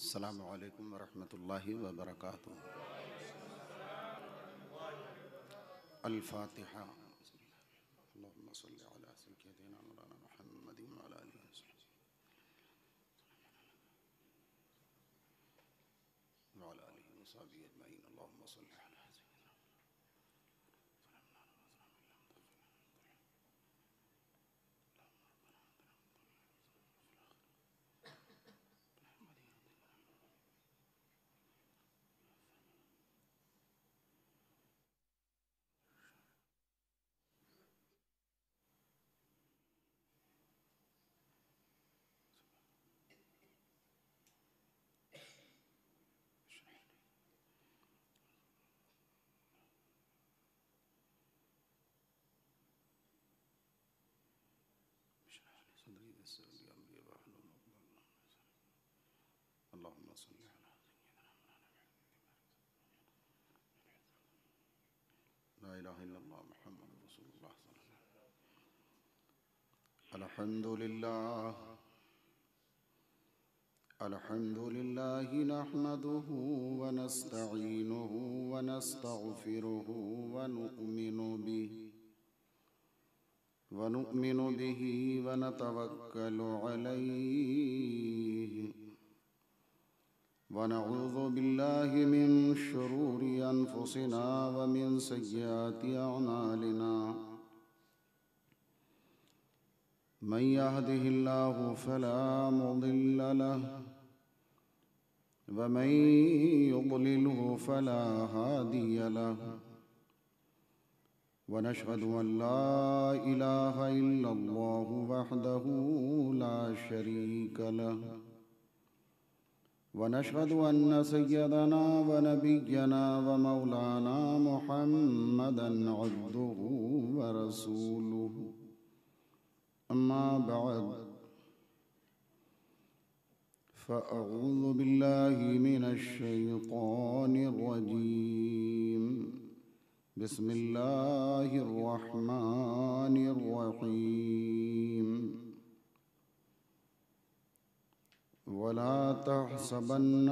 अस्सलामु अलैकुम वरहमतुल्लाहि वबरकातुहू। अल-फातिहा। अल्लाहुम्मा सल्लि अला सय्यिदिना मौलाना मुहम्मदिन व अला आलिहि व अला आलिहि व सहबिहि अजमईन। अल्लाहुम्मा सल्लि अला सदरी यस्सिर ली अमरी वहलुल उक़दतम मिन लिसानी। अल्लाहुम्मा सल्लि अला ला इलाहा इल्लल्लाह मुहम्मदुर रसूलुल्लाह सल्लल्लाहु अलैहि वसल्लम। अल्हम्दुलिल्लाह नहमदुहु व नस्तईनुहु व नस्तगफिरुहु व नु'मिनु बिही व नतवक्कलु अलैहि व नऊज़ु बिल्लाहि मिन शुरूरि अनफुसिना व मिन सय्यिआति अअमालिना। मन यहदिहिल्लाहु फला मुदिल्ल लहु व मन युद्लिलहु फला हादिय लहु। व नशहदु अन ला इलाहा इल्लल्लाहु वहदहु ला शरीक लहु व नशहदु अन्न सय्यदना व नबिय्यना व मौलाना मुहम्मदन अब्दुहु व रसूलुहु। अम्मा बअद फ़अऊज़ु बिल्लाहि मिनश शैतानिर रजीम। बिस्मिल्लाहिर रहमानिर रहीम। वला तहसबन्नल्लाह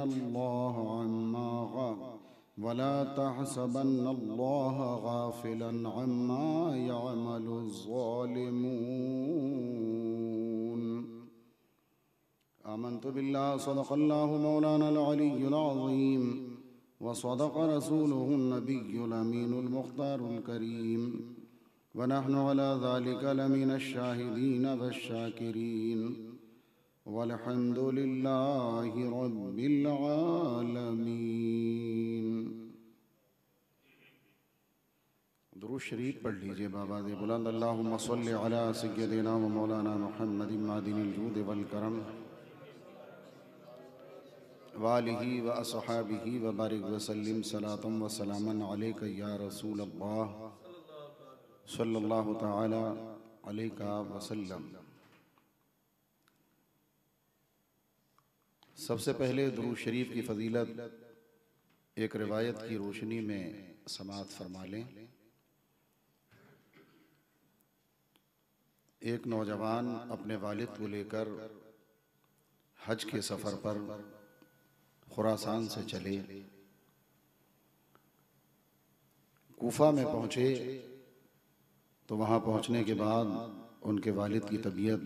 गाफ़िलन अम्मा यअमलुज़्ज़ालिमून। आमन्तु बिल्लाहि सदक़ल्लाहु मौलानल अलिय्युल अज़ीम व सदक़ रसूलुहुन नबिय्युल अमीनुल मुख्तारुल करीम व नहनु अला ज़ालिका लमिनश शाहिदीन वश्शाकिरीन वल्हम्दुलिल्लाहि रब्बिल आलमीन। दुरूद शरीफ पढ़ लीजिए बाबा दे बुलंद। अल्लाहुम्मा सल्लि अला सय्यिदिना व मौलाना मुहम्मदिन मादिनिल जूद वल करम व आलिहि व अस्हाबिहि व बारिक व सल्लिम सलातम व सलामन अलैका या रसूल अल्लाह सल्लल्लाहु तआला अलैका वसल्लम। सबसे पहले दुरूद शरीफ की फ़जीलत एक रिवायत की रोशनी में समाअत फरमा लें। एक नौजवान अपने वालिद को लेकर हज के सफ़र पर खुरासान से चले, कूफा में पहुँचे तो वहाँ पहुँचने के बाद उनके वालिद की तबीयत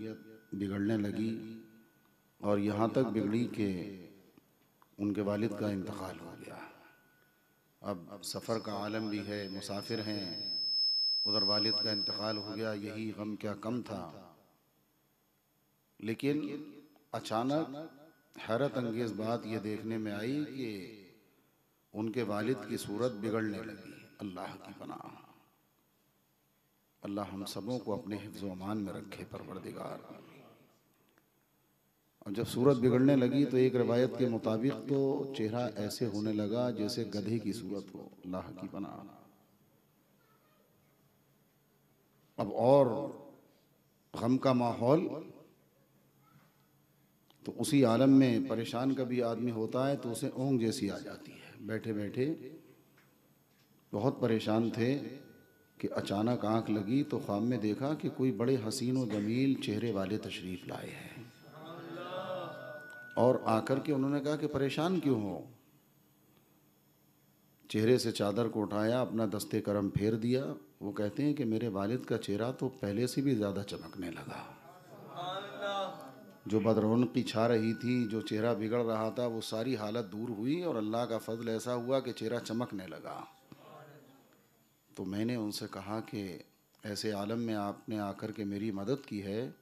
बिगड़ने लगी और यहाँ तक बिगड़ी कि उनके वालिद का इंतकाल हो गया। अब सफ़र का आलम भी है, मुसाफिर हैं, उधर वालिद का इंतकाल हो गया, यही गम क्या कम था। लेकिन अचानक हैरत अंगेज़ बात ये देखने में आई कि उनके वालिद की सूरत बिगड़ने लगी। अल्लाह की पनाह। अल्लाह हम सबों को अपने हिफ्ज़ व अमान में रखे परवरदिगार। और जब सूरत बिगड़ने लगी तो एक रिवायत के मुताबिक तो चेहरा ऐसे होने लगा जैसे गधे की सूरत हो। अल्लाह की पनाह। अब और गम का माहौल, तो उसी आलम में परेशान कभी आदमी होता है तो उसे ऊँघ जैसी आ जाती है। बैठे बैठे बहुत परेशान थे कि अचानक आंख लगी तो ख्वाब में देखा कि कोई बड़े हसीन व जमील चेहरे वाले तशरीफ़ लाए हैं। और आकर के उन्होंने कहा कि परेशान क्यों हो। चेहरे से चादर को उठाया, अपना दस्ते करम फेर दिया। वो कहते हैं कि मेरे वालिद का चेहरा तो पहले से भी ज़्यादा चमकने लगा। जो बदरौनकी छा रही थी, जो चेहरा बिगड़ रहा था, वो सारी हालत दूर हुई और अल्लाह का फजल ऐसा हुआ कि चेहरा चमकने लगा। तो मैंने उनसे कहा कि ऐसे आलम में आपने आकर के मेरी मदद की है,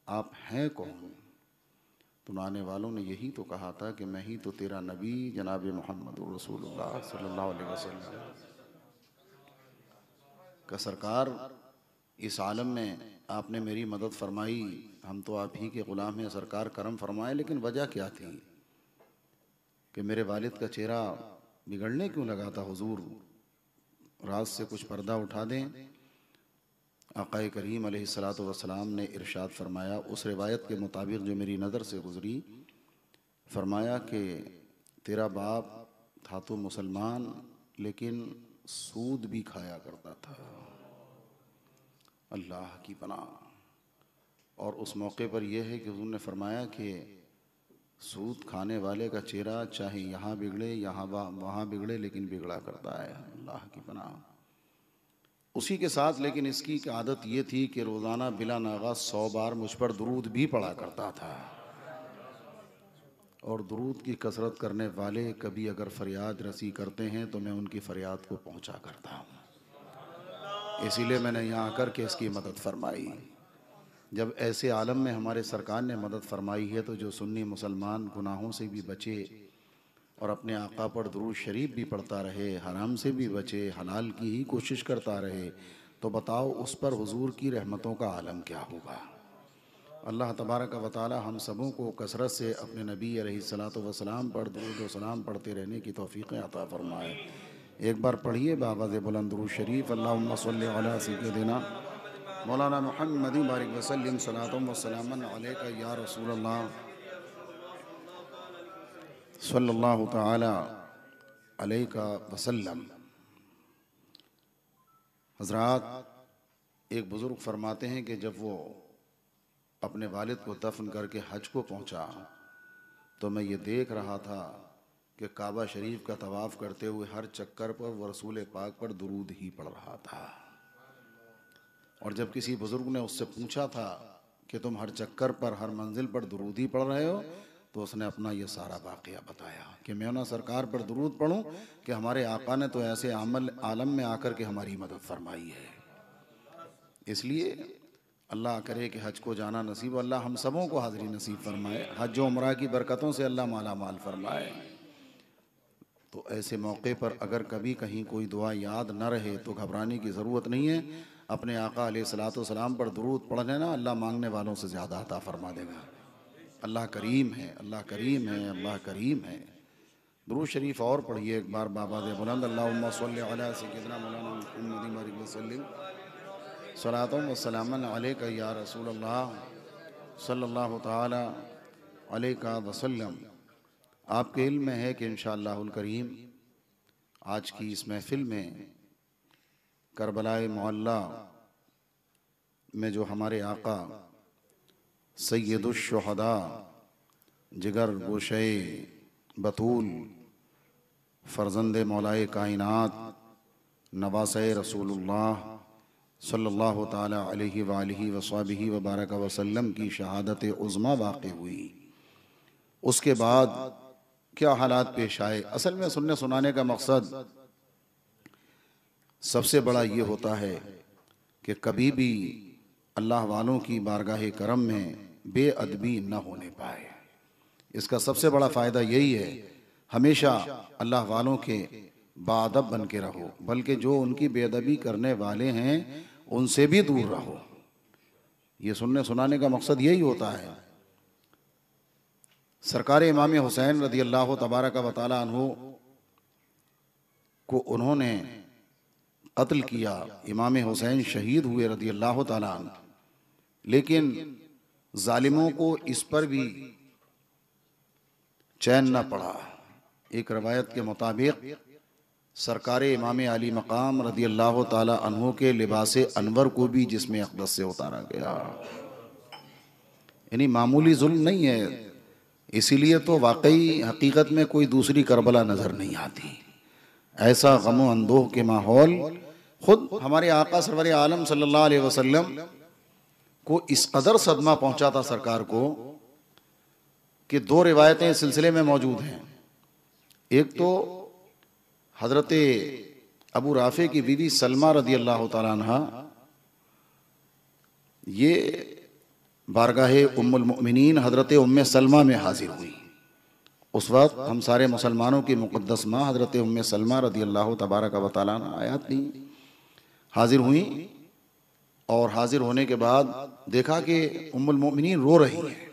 आप हैं कौन? तो आने वालों ने यही तो कहा था कि मैं ही तो तेरा नबी जनाब मोहम्मद रसूलुल्लाह सल्लल्लाहु अलैहि वसल्लम का सरकार, इस आलम में आपने मेरी मदद फरमाई, हम तो आप ही के ग़ुलाम हैं, सरकार करम फरमाए। लेकिन वजह क्या थी कि मेरे वालिद का चेहरा बिगड़ने क्यों लगा था? हुजूर राज से कुछ पर्दा उठा दें। आक़ाए करीम अलैहिस्सलातु वस्सलाम ने इरशाद फरमाया, उस रिवायत के मुताबिक जो मेरी नज़र से गुज़री, फरमाया कि तेरा बाप था तो मुसलमान, लेकिन सूद भी खाया करता था। अल्लाह की पनाह। और उस मौके पर यह है कि हुज़ूर ने फरमाया कि सूद खाने वाले का चेहरा चाहे यहाँ बिगड़े यहाँ वहाँ बिगड़े, लेकिन बिगड़ा करता है। अल्लाह की पनाह। उसी के साथ लेकिन इसकी आदत ये थी कि रोज़ाना बिला नागा 100 बार मुझ पर दुरूद भी पढ़ा करता था। और दुरूद की कसरत करने वाले कभी अगर फरियाद रसी करते हैं तो मैं उनकी फरियाद को पहुँचा करता हूँ। इसीलिए मैंने यहाँ आकर के इसकी मदद फरमाई। जब ऐसे आलम में हमारे सरकार ने मदद फरमाई है तो जो सुन्नी मुसलमान गुनाहों से भी बचे और अपने आका पर दुरूद शरीफ भी पढ़ता रहे, हराम से भी बचे, हलाल की ही कोशिश करता रहे, तो बताओ उस पर हुजूर की रहमतों का आलम क्या होगा। अल्लाह तबारक व तआला हम सबों को कसरत से अपने नबी अलैहिस्सलातु वस्सलाम पर दुरूद व सलाम पढ़ते रहने की तौफीक अता फरमाए। एक बार पढ़िए बावाज़ बुलंद दुरूद शरीफ, अल्लाहुम्मा सल्लि अला सय्यिदिना मौलाना मुहम्मद बारिक वसल्लिम सलातुम व सलामन अलैका या रसूलल्लाह सल्लल्लाहु तआला अलैका वसल्लम। हज़रात, एक बुज़ुर्ग फरमाते हैं कि जब वो अपने वालिद को दफन करके हज को पहुंचा तो मैं ये देख रहा था कि काबा शरीफ का तवाफ़ करते हुए हर चक्कर पर वो रसूल पाक पर दुरूद ही पढ़ रहा था। और जब किसी बुज़ुर्ग ने उससे पूछा था कि तुम हर चक्कर पर हर मंजिल पर दुरूद ही पढ़ रहे हो, तो उसने अपना ये सारा वाक़या बताया कि मैं ना सरकार पर दुरूद पढ़ूं कि हमारे आका ने तो ऐसे आलम में आकर के हमारी मदद फरमाई है। इसलिए अल्लाह करे कि हज को जाना नसीब, अल्लाह हम सबों को हाज़िरी नसीब फरमाए, हज व उम्रा की बरकतों से अल्लाह माला माल फरमाए। तो ऐसे मौके पर अगर कभी कहीं कोई दुआ याद न रहे तो घबराने की ज़रूरत नहीं है। अपने आका अलैहिस्सलातु वस्सलाम पर दुरूद पढ़ लेना, अल्लाह मांगने वालों से ज़्यादा अता फरमा देगा। अल्लाह करीम है, अल्लाह करीम है, अल्लाह करीम है। दुरूद शरीफ और पढ़िए एक बार बावाज़ बुलंद, अल्लाहुम्मा सल्लि अला सय्यिदिना मौलाना मुहम्मद बारिक वसल्लिम सलातुम व सलामन अलैका या रसूलल्लाह सल्लल्लाहु तआला अलैका वसल्लम। आपके इल्म में है कि इंशाअल्लाहुल करीम आज की इस महफ़िल में करबलाए मुअल्ला में जो हमारे आका सैयदुश शुहदा जिगर गोशे बतूल फ़र्ज़ंदे मौलाए कायनात नवासे रसूलुल्लाह सल्लल्लाहु ताला अलैहि व आलिहि व सहबिहि व बारक वसल्लम की शहादत उज़्मा वाक़ई हुई, उसके बाद क्या हालात पेश आए। असल में सुनने सुनाने का मकसद सबसे बड़ा ये होता है कि कभी भी अल्लाह वालों की बारगाह करम में बेअदबी न होने पाए। इसका सबसे बड़ा फ़ायदा यही है, हमेशा अल्लाह वालों के बाअदब बन के रहो, बल्कि जो उनकी बेअदबी करने वाले हैं उनसे भी दूर रहो। ये सुनने सुनाने का मकसद यही होता है। सरकार इमाम हुसैन रज़ी अल्लाह तबारक व तआला अन्हु को उन्होंने कत्ल किया, इमाम हुसैन शहीद हुए रज़ी अल्लाह तआला अन्हु, लेकिन जालिमों को इस पर भी चैन न पड़ा। एक रवायत के मुताबिक सरकार इमाम आली मकाम रज़ी अल्लाह ताला अन्हु के लिबासे अनवर को भी जिस्म अक़दस से उतारा गया। यानी मामूली जुल्म नहीं है, इसीलिए तो वाकई हकीकत में कोई दूसरी करबला नज़र नहीं आती। ऐसा गम अंदोह के माहौल खुद हमारे आका सरवर आलम सल्लल्लाहु अलैहि वसल्लम को इस कदर सदमा पहुंचा था सरकार को कि दो रिवायतें इस सिलसिले में मौजूद हैं। एक तो हजरत अबू राफे की बीवी सलमा रदी अल्लाह तआला अन्हा ये बारगाहे उम्मुल मोमिनीन हजरत उम्मे सलमा में हाजिर हुई। उस वक्त हम सारे मुसलमानों की मुक़द्दस माँ हजरत उम्मे सलमा रदी अल्लाह तबारक व तआला आयात थी, हाजिर हुई। और हाजिर होने के बाद देखा कि उम्मुल मोमिनीन रो रही है।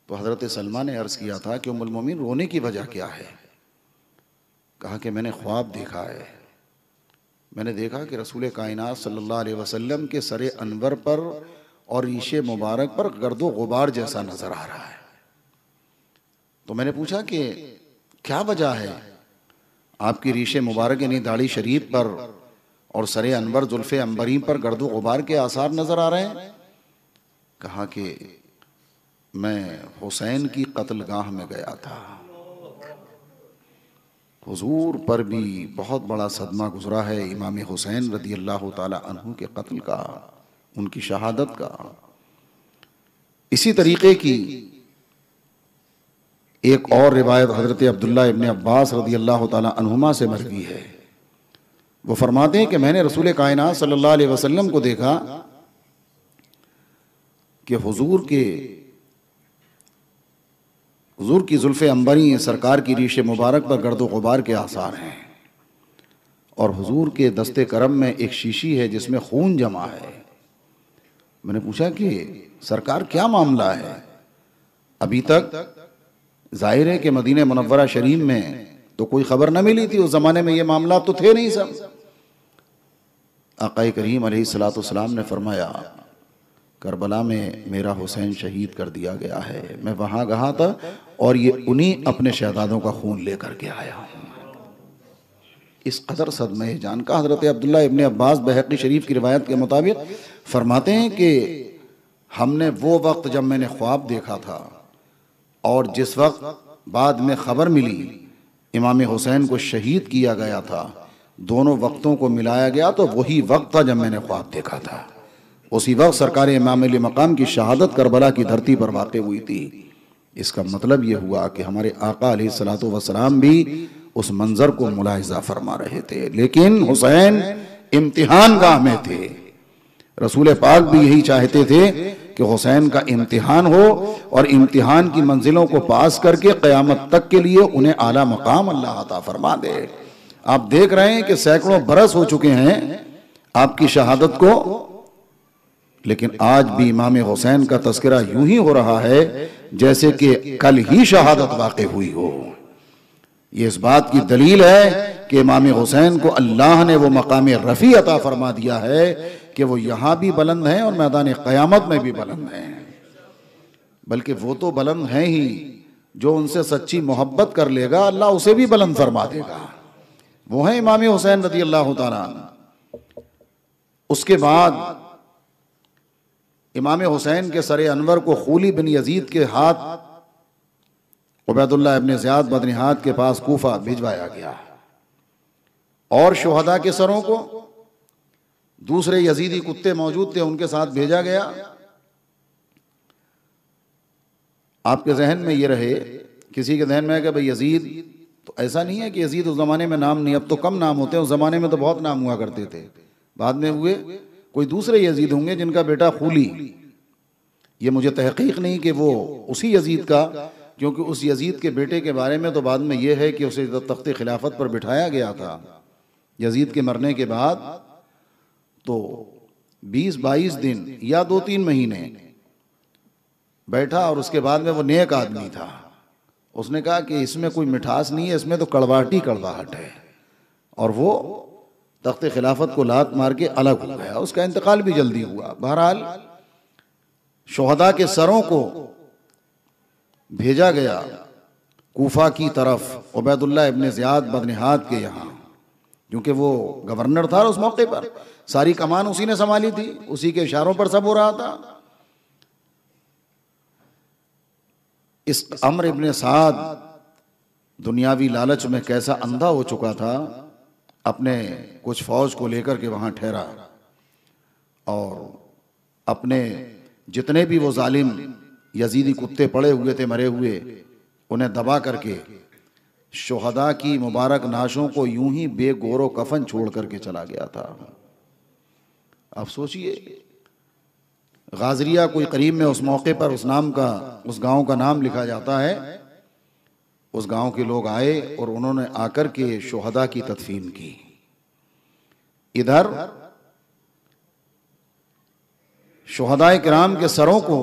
तो हजरत सलमा ने अर्ज़ किया था कि उम्मुल मोमिनीन रोने की वजह क्या है? कहा कि मैंने ख्वाब देखा है। मैंने देखा कि रसूल कायनात सल्लल्लाहु अलैहि वसल्लम के सरे अनवर पर और रीशे मुबारक पर गर्दो गुबार जैसा नजर आ रहा है। तो मैंने पूछा कि क्या वजह है, आपकी रीशे मुबारक यानी दाढ़ी शरीफ पर और सरे अनवर जुल्फे अंबरी पर गर्दो गुबार के आसार नजर आ रहे हैं? कहा कि मैं हुसैन की कत्लगाह में गया था, हुजूर पर भी बहुत बड़ा सदमा गुजरा है इमाम हुसैन रदी अल्लाह ताला अन्हु के कत्ल का, उनकी शहादत का। इसी तरीके की एक और रिवायत हजरत अब्दुल्ला इब्न अब्बास रदी अल्लाह ताला अन्हुमा से मरवी है। वो फरमाते हैं कि मैंने रसूल कायनात सल्लल्लाहु अलैहि वसल्लम को देखा कि हुजूर की जुल्फ़े अंबरी सरकार की रीश मुबारक पर गर्दो गुबार के आसार हैं और हुजूर के दस्ते करम में एक शीशी है जिसमें खून जमा है। मैंने पूछा कि सरकार क्या मामला है? अभी तक जाहिर है कि मदीने मुनव्वरा शरीफ में तो कोई खबर न मिली थी, उस जमाने में ये मामला तो थे नहीं सब। आक़ाए करीम अलैहिस्सलातु वस्सलाम ने फरमाया करबला में मेरा हुसैन शहीद कर दिया गया है, मैं वहां गया था और ये उन्हीं अपने शहजादों का खून लेकर के आया हूं। इस कदर सदमे जान का हजरत अब्दुल्ला इब्न अब्बास बहक़ी शरीफ की रिवायत के मुताबिक फरमाते हैं कि हमने वो वक्त जब मैंने ख्वाब देखा था और जिस वक्त बाद में खबर मिली इमाम हुसैन को शहीद किया गया था, दोनों वक्तों को मिलाया गया तो वही वक्त था जब मैंने ख्वाब देखा था। उसी वक्त सरकार इमाम अली मकाम की शहादत करबला की धरती पर वाक़ हुई थी। इसका मतलब ये हुआ कि हमारे आका अलैहिस्सलातु वस्सलाम भी उस मंजर को मुलाहिजा फरमा रहे थे, लेकिन हुसैन इम्तिहान गाह में थे। रसूल पाक भी यही चाहते थे कि हुसैन का इम्तिहान हो और इम्तिहान की मंजिलों को पास करके क़यामत तक के लिए उन्हें आला मकाम अल्लाह अता फरमा दे। आप देख रहे हैं कि सैकड़ों बरस हो चुके हैं आपकी शहादत को, लेकिन आज भी इमाम हुसैन का तस्करा यूं ही हो रहा है जैसे कि कल ही शहादत वाक़ हुई हो। ये इस बात की दलील है कि इमाम हुसैन को अल्लाह ने वो मकाम रफ़ी अता फरमा दिया है कि वो यहाँ भी बुलंद हैं और मैदान क़यामत में भी बुलंद हैं। बल्कि वो तो बुलंद हैं ही, जो उनसे सच्ची मोहब्बत कर लेगा अल्लाह उसे भी बुलंद फरमा देगा। वो है इमाम हुसैन रज़ी अल्लाह तआला। उसके बाद इमाम हुसैन के सरे अनवर को खूली बिन यजीद के हाथ उबैदुल्लाह इब्न ज़ियाद बदनिहात के पास कूफा भिजवाया गया और शुहदा के सरों को दूसरे यजीदी कुत्ते मौजूद थे उनके साथ भेजा गया। आपके जहन में ये रहे, किसी के जहन में है कि भाई यजीद, तो ऐसा नहीं है कि यजीद उस ज़माने में नाम नहीं, अब तो कम नाम होते हैं, उस ज़माने में तो बहुत नाम हुआ करते थे। बाद में हुए कोई दूसरे यजीद होंगे जिनका बेटा खूली। ये मुझे तहकीक नहीं कि वो उसी यजीद का, क्योंकि उस यजीद के बेटे के बारे में तो बाद में ये है कि उसे तख्ते खिलाफत पर बिठाया गया था यजीद के मरने के बाद, तो 20-22 दिन या 2-3 महीने बैठा और उसके बाद में वो नेक आदमी था। उसने कहा कि इसमें कोई मिठास नहीं है, इसमें तो कड़वाहट है, और वो तख्ते खिलाफत को लात मार के अलग हो गया। उसका इंतकाल भी जल्दी हुआ। बहरहाल शुहदा के सरों को भेजा गया कूफा की तरफ उबैदुल्लाह इब्न ज़ियाद बदनिहात के यहाँ, क्योंकि वो गवर्नर था उस मौके पर, सारी कमान उसी ने संभाली थी, उसी के इशारों पर सब हो रहा था। इस अम्र इब्न साद दुनियावी लालच में कैसा अंधा हो चुका था, अपने कुछ फौज को लेकर के वहां ठहरा और अपने जितने भी वो जालिम यजीदी कुत्ते पड़े हुए थे मरे हुए, उन्हें दबा करके शुहदा की मुबारक नाशों को यूं ही बेगोरो कफन छोड़ करके चला गया था। आप सोचिए, गाजरिया कोई करीब में उस मौके पर उस गांव का नाम लिखा जाता है। उस गांव के लोग आए और उन्होंने आकर के शुहदा की तदफीन की। इधर शुहदाए किराम के सरों को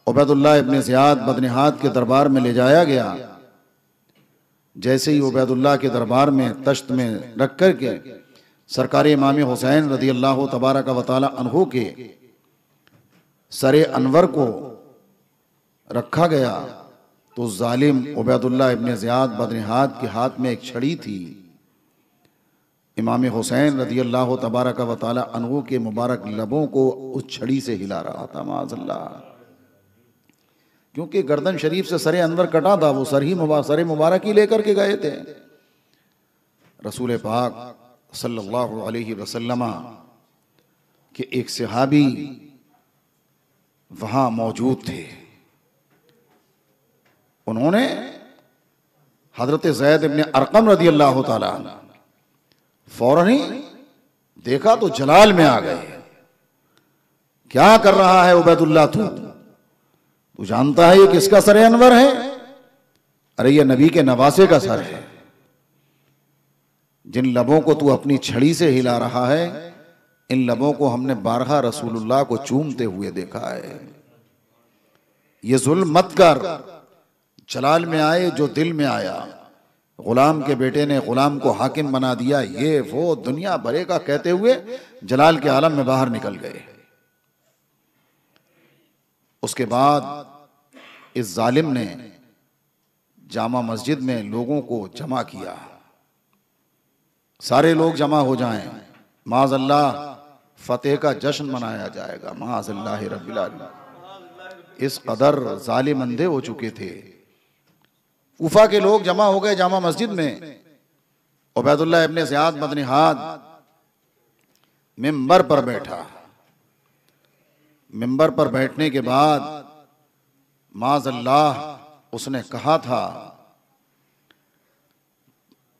उबैदुल्लाह इब्न ज़ियाद बदनिहात के दरबार में ले जाया गया। जैसे ही उबैदुल्लाह के दरबार में तश्त में रख कर के सरकार इमाम हुसैन रज़ी अल्लाह तबारक व तआला अन्हु के सरे अनवर को रखा गया तो जालिम उबैदुल्लाह इब्न ज़ियाद बदनिहात के हाथ में एक छड़ी थी। इमाम हुसैन रज़ी अल्लाह तबारक व तआला अन्हु के मुबारक लबों को उस छड़ी से हिला रहा था माअज़ल्लाह, क्योंकि गर्दन शरीफ से सरे अनवर कटा था। वो सरे मुबारक ही लेकर के गए थे। रसूल पाक सल्लल्लाहु अलैहि वसल्लम के एक सहाबी वहां मौजूद थे। उन्होंने हजरत ज़ैद इब्न अरकम रज़ी अल्लाह ताला फौरन ही देखा तो जलाल में आ गए। क्या कर रहा है उबैदुल्लाह, तू जानता है ये किसका सर अनवर है? अरे ये नबी के नवासे का सर है। जिन लबों को तू अपनी छड़ी से हिला रहा है, इन लबों को हमने बारहा रसूलुल्लाह को चूमते हुए देखा है। ये जुल्म मत कर। जलाल में आए जो दिल में आया। गुलाम के बेटे ने गुलाम को हाकिम बना दिया, ये वो दुनिया भरे का कहते हुए जलाल के आलम में बाहर निकल गए। उसके बाद इस जालिम ने जामा मस्जिद में लोगों को जमा किया। सारे लोग जमा हो जाएं, माज़अल्लाह फतेह का जश्न मनाया जाएगा। माज़अल्लाह रब्बिल आलमीन। इस कदर जालिम अंधे हो चुके थे। कूफा के लोग जमा हो गए जामा मस्जिद में। उबैदुल्लाह इब्न ज़ियाद बदनिहात मिंबर पर बैठा। मिंबर पर बैठने के बाद माज़अल्लाह उसने कहा था,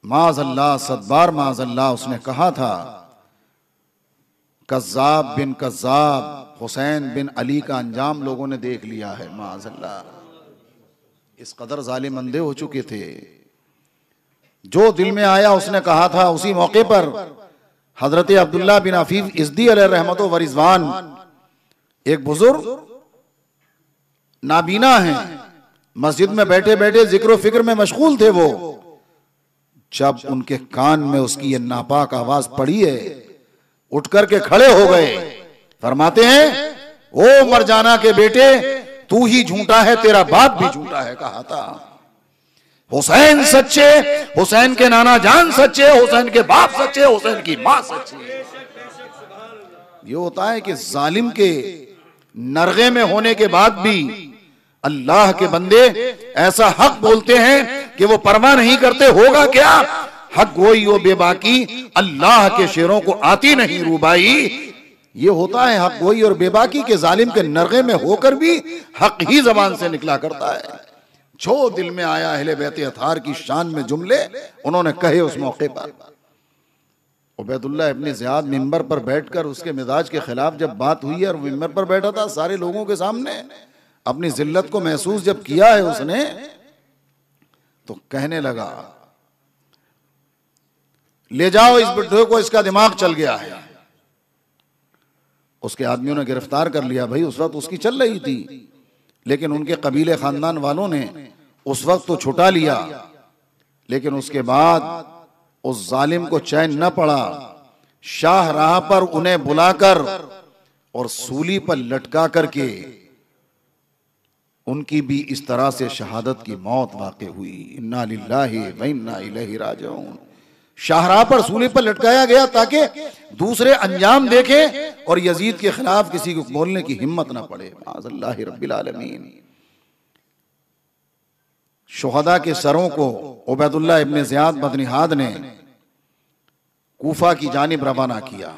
माज़अल्लाह सदबार माज़अल्लाह उसने कहा था, कज़्ज़ाब बिन कज़्ज़ाब हुसैन बिन अली का अंजाम लोगों ने देख लिया है। माज़अल्लाह, इस कदर जालिम अंधे हो चुके थे। जो दिल में आया उसने कहा था। उसी मौके पर हजरत अब्दुल्लाह बिन अफीफ इज़दी अलैहि रहमतो व रिज़वान एक बुजुर्ग नाबीना हैं, मस्जिद में बैठे बैठे जिक्र फिक्र में मशगूल थे। वो जब उनके कान में उसकी ये नापाक आवाज पड़ी है, उठ करके खड़े हो गए। फरमाते हैं, ओ मरजाना के बेटे, तू ही झूठा है, तेरा बाप भी झूठा है। कहा था हुसैन सच्चे, हुसैन के नाना जान सच्चे, हुसैन के बाप सच्चे, हुसैन की मां सच्ची। ये होता है कि जालिम के नरगे में होने के बाद भी अल्लाह के बंदे ऐसा हक बोलते हैं कि वो परवाह नहीं करते होगा क्या। हक गोई वो बेबाकी, अल्लाह के शेरों को आती नहीं रूबाई। ये होता है हक गोई और बेबाकी के जालिम के नरगे में होकर भी हक ही जबान से निकला करता है। जो दिल में आया अहले बैत अतार की शान में जुमले उन्होंने कहे उस मौके पर। उबैदुल्लाह इब्न ज़ियाद मिंबर पर बैठकर उसके मिजाज के खिलाफ जब बात हुई और मिंबर पर बैठा था सारे लोगों के सामने, अपनी जिल्लत को महसूस जब किया है उसने, तो कहने लगा, ले जाओ इस बुड्ढे को, इसका दिमाग चल गया है। उसके आदमियों ने गिरफ्तार कर लिया। भाई उस वक्त उसकी चल रही थी, लेकिन उनके कबीले खानदान वालों ने उस वक्त तो छुटा लिया, लेकिन उसके बाद उस जालिम को चैन न पड़ा। शाहराह पर उन्हें बुलाकर और सूली पर लटका करके उनकी भी इस तरह से शहादत की मौत वाक़ई हुई। इन्ना लिल्लाहि व इन्ना इलैहि राजिऊन। शाहराह पर सूली पर लटकाया गया ताकि दूसरे अंजाम देखें और यजीद के खिलाफ किसी को बोलने की हिम्मत ना पड़े। माज़अल्लाह रब्बिल आलमीन। शुहदा के सरों को उबैदुल्लाह इब्न ज़ियाद बदनिहाद ने कूफा की जानिब रवाना किया।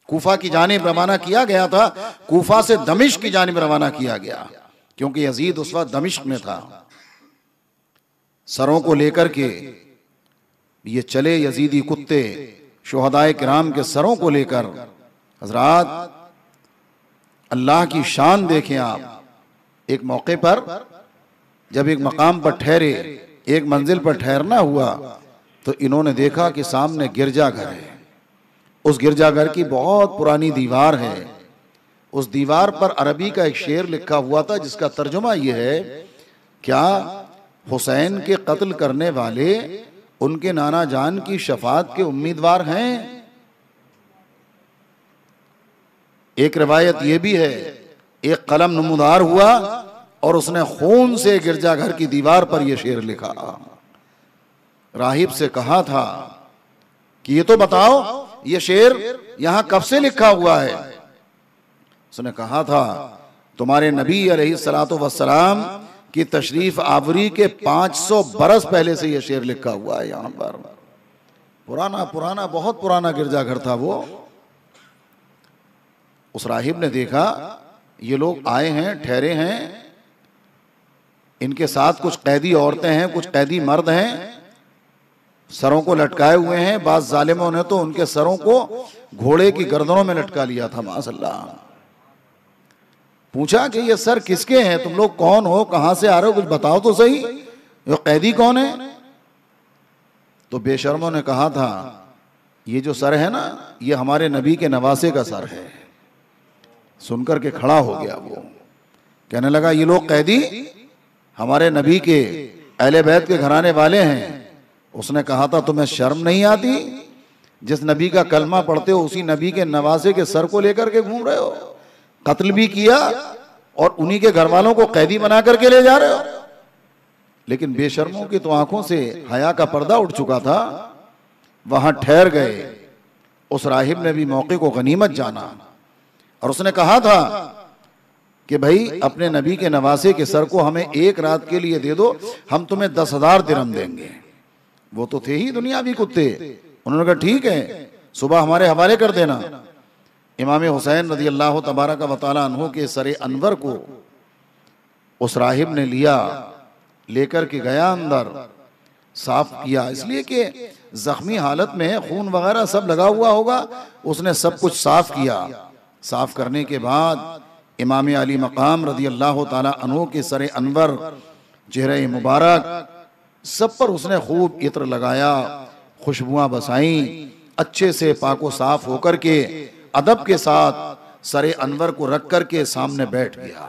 कूफा की जानिब रवाना किया गया था, कूफा से दमिश्क की जानिब रवाना किया गया, क्योंकि यजीद उस वक्त दमिश्क में था। सरों को लेकर के ये चले यजीदी कुत्ते शुहदाए किराम के सरों को लेकर। हजरात, अल्लाह की शान देखें आप। एक मौके पर जब एक मकाम पर ठहरे, एक मंजिल पर ठहरना हुआ, तो इन्होंने देखा कि सामने गिरजाघर है। उस गिरजाघर की बहुत पुरानी दीवार है। उस दीवार पर अरबी का एक शेर लिखा हुआ था, जिसका तर्जुमा यह है, क्या हुसैन के कत्ल करने वाले उनके नाना जान की शफात के उम्मीदवार हैं? एक रिवायत यह भी है, एक कलम नमूदार हुआ और उसने खून से गिरजाघर की दीवार पर यह शेर लिखा। राहिब से कहा था कि ये तो बताओ, ये शेर यहां कब से लिखा हुआ है? उसने कहा था, तुम्हारे नबी अलैहिस्सलातु वस्सलाम की तशरीफ आवरी के 500 बरस पहले से यह शेर लिखा हुआ है यहां पर। पुराना पुराना बहुत पुराना गिरजाघर था वो। उस राहिब ने देखा ये लोग आए हैं, ठहरे हैं, इनके साथ कुछ कैदी औरतें हैं, कुछ कैदी मर्द हैं, सरों को लटकाए हुए हैं। बाज़ जालिमों ने तो उनके सरों को घोड़े की गर्दनों में लटका लिया था। माशअल्लाह। पूछा कि ये सर किसके हैं, तुम लोग कौन हो, कहां से आ रहे हो, कुछ बताओ तो सही, ये कैदी कौन है? तो बेशर्मों ने कहा था, ये जो सर है ना, ये हमारे नबी के नवासे का सर है। सुनकर के खड़ा हो गया वो, कहने लगा ये लोग कैदी हमारे नबी के अहले बैत के घराने वाले हैं। उसने कहा था, तुम्हें शर्म नहीं आती? जिस नबी का कलमा पढ़ते हो उसी नबी के नवासे के सर को लेकर के घूम रहे हो, कत्ल भी किया और उन्हीं के घर वालों को कैदी बना करके ले जा रहे हो। लेकिन बेशर्मों की तो आंखों से हया का पर्दा उठ चुका था। वहां ठहर गए। उस राहिब ने भी मौके को गनीमत जाना और उसने कहा था कि भाई अपने नबी के नवासे के सर को हमें एक रात के लिए दे दो, हम तुम्हें 10,000 दिरहम देंगे। वो तो थे ही दुनियावी कुत्ते। उन्होंने कहा ठीक है, सुबह हमारे हवाले कर देना। इमाम हुसैन रज़ी अल्लाह तबारक व तआला अन्हु के सरे अनवर को उस राहिब ने लिया, लेकर के गया अंदर, साफ किया, इसलिए कि जख्मी हालत में खून वगैरह सब लगा हुआ होगा। उसने सब कुछ साफ किया। साफ करने के बाद इमाम अली मकाम रज़ी अल्लाह तआला अन्हु के सरे अनवर, चेहरे मुबारक, सब पर उसने खूब इत्र लगाया, खुशबुआं बसाई, अच्छे से पाको साफ होकर के अदब के साथ सरे अनवर को रख करके सामने बैठ गया।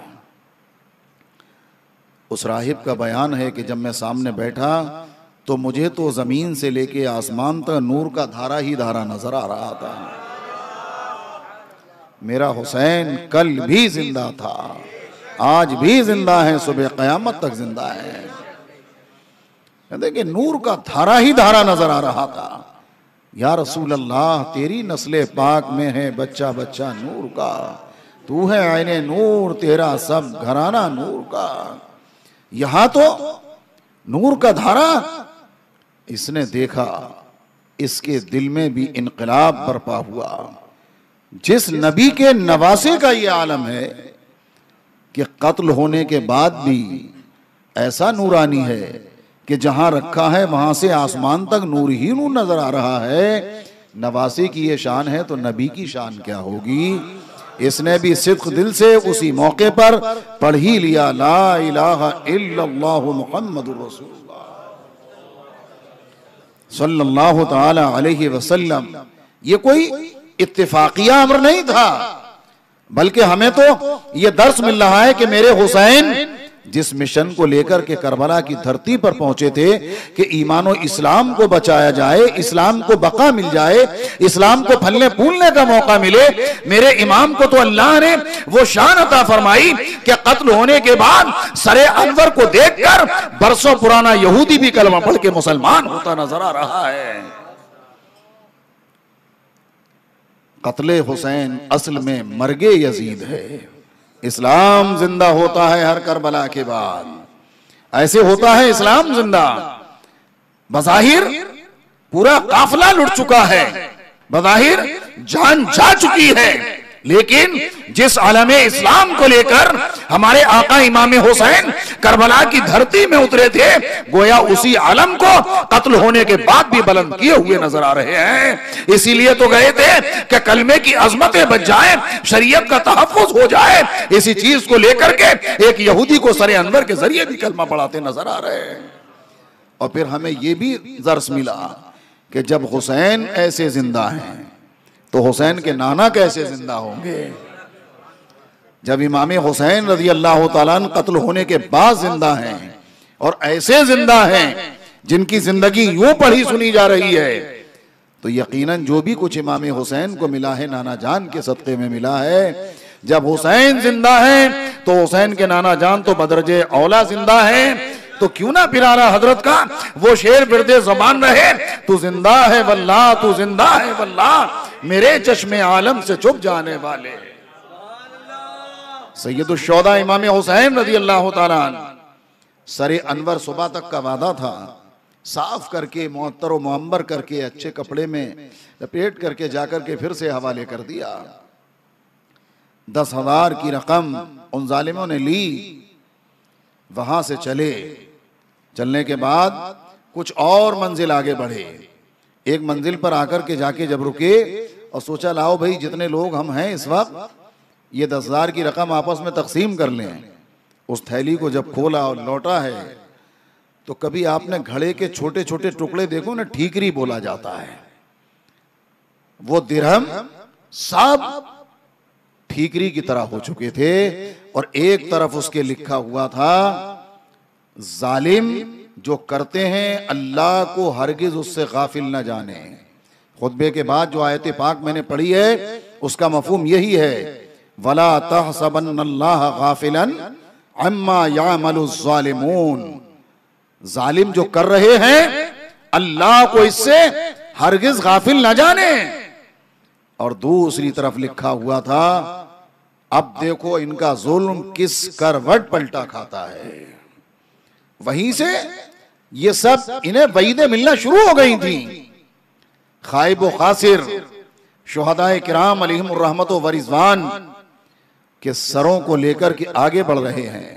उस राहिब का बयान है कि जब मैं सामने बैठा तो मुझे तो जमीन से लेके आसमान तक नूर का धारा ही धारा नजर आ रहा था। मेरा हुसैन कल भी जिंदा था, आज भी जिंदा है, सुबह क़यामत तक जिंदा है। देखिए नूर का धारा ही धारा नजर आ रहा था। या रसूल अल्लाह, तेरी नस्ले पाक में है बच्चा बच्चा नूर का, तू है आईने नूर, तेरा सब घराना नूर का। यहां तो नूर का धारा। इसने देखा, इसके दिल में भी इनकलाब बर्पा हुआ। जिस नबी के नवासे का ये आलम है कि कत्ल होने के बाद भी ऐसा नूरानी है कि जहां रखा है वहां से आसमान तक नूर ही नूर नजर आ रहा है। नवासे की ये शान है तो नबी की शान क्या होगी। इसने भी सिद्क दिल से उसी मौके पर पढ़ ही लिया, ला इलाहा इल्लल्लाहु मुहम्मदुर रसूलुल्लाह सल्लल्लाहु ताला अलैहि वसल्लम। ये कोई इत्तेफाकिया अमर नहीं था, बल्कि हमें तो ये दर्स मिल रहा है कि मेरे हुसैन जिस मिशन को लेकर के करबला की धरती पर पहुंचे थे कि ईमान और इस्लाम को बचाया जाए, इस्लाम को बका मिल जाए, इस्लाम को फलने फूलने का मौका मिले, मेरे इमाम को तो अल्लाह ने वो शान अता फरमाई कि कत्ल होने के बाद सरे अनवर को देखकर बरसों पुराना यहूदी भी कलमा पढ़ के मुसलमान होता नजर आ रहा है। कत्ले हुसैन असल में मर्गे यजीद है। इस्लाम जिंदा होता है हर करबला के बाद। ऐसे होता है इस्लाम जिंदा। बज़ाहिर पूरा काफिला लुट चुका है, बज़ाहिर जान जा चुकी है, लेकिन जिस आलमे इस्लाम को लेकर हमारे आका इमाम हुसैन करबला की धरती में उतरे थे, गोया उसी आलम को कत्ल होने के बाद भी बुलंद किए हुए नजर आ रहे हैं। इसीलिए तो गए थे कि कलमे की अजमतें बच जाए, शरीयत का तहफ्फुज हो जाए। इसी चीज को लेकर के एक यहूदी को सरे अनवर के जरिए भी कलमा पढ़ाते नजर आ रहे हैं। और फिर हमें यह भी दर्स मिला कि जब हुसैन ऐसे जिंदा हैं तो हुसैन के नाना कैसे जिंदा होंगे। जब इमाम हुसैन रज़ी अल्लाह तआला अन्हु कत्ल होने के बाद जिंदा हैं और ऐसे जिंदा हैं जिनकी जिंदगी यूं पढ़ी सुनी जा रही है, तो यकीनन जो भी कुछ इमाम हुसैन को मिला है नाना जान के सदक़े में मिला है। जब हुसैन जिंदा है तो हुसैन के नाना जान तो बदरजे औला जिंदा है, तो क्यों ना फिर आला हजरत का वो शेर बिरदे ज़बान रहे, तू जिंदा है वल्लाह, तू जिंदा है वल्लाह, मेरे चश्मे आलम से चुप जाने वाले। सैयदुल शोहदा इमाम हुसैन रज़ी अल्लाह तआला अन्हु, सरे अनवर सुबह तक का वादा था, साफ करके मुअत्तर व मुअम्बर करके अच्छे कपड़े में लपेट करके जाकर के फिर से हवाले कर दिया। 10,000 की रकम उन जालिमों ने ली, वहां से चलने के बाद कुछ और मंजिल आगे बढ़े। एक मंजिल पर आकर के जाके जब रुके और सोचा लाओ भाई जितने लोग हम हैं इस वक्त, ये 10,000 की रकम आपस में तकसीम कर लें। उस थैली को जब खोला और लौटा है तो कभी आपने घड़े के छोटे छोटे टुकड़े देखो ना, ठीकरी बोला जाता है, वो दिरहम सब ठीकरी की तरह हो चुके थे। और एक तरफ उसके लिखा हुआ था, जालिम जो करते हैं अल्लाह को हरगिज उससे गाफिल न जाने। खुतबे के बाद जो आयत पाक मैंने पढ़ी है उसका मफहूम यही है, वला तहसबन्नल्लाह गाफिलन अम्मा यामलुज़ ज़ालिमून। जालिम जो कर रहे हैं अल्लाह को इससे हरगिज गाफिल न जाने। और दूसरी तरफ लिखा हुआ था, अब देखो इनका जुल्म किस करवट पलटा खाता है। वहीं से ये सब इन्हें वईदें मिलना शुरू हो गई थी। खाइब व खासिर शुहदाए किराम अलैहिमुर रहमत व रिज़वान के सरों को लेकर के आगे बढ़ रहे हैं।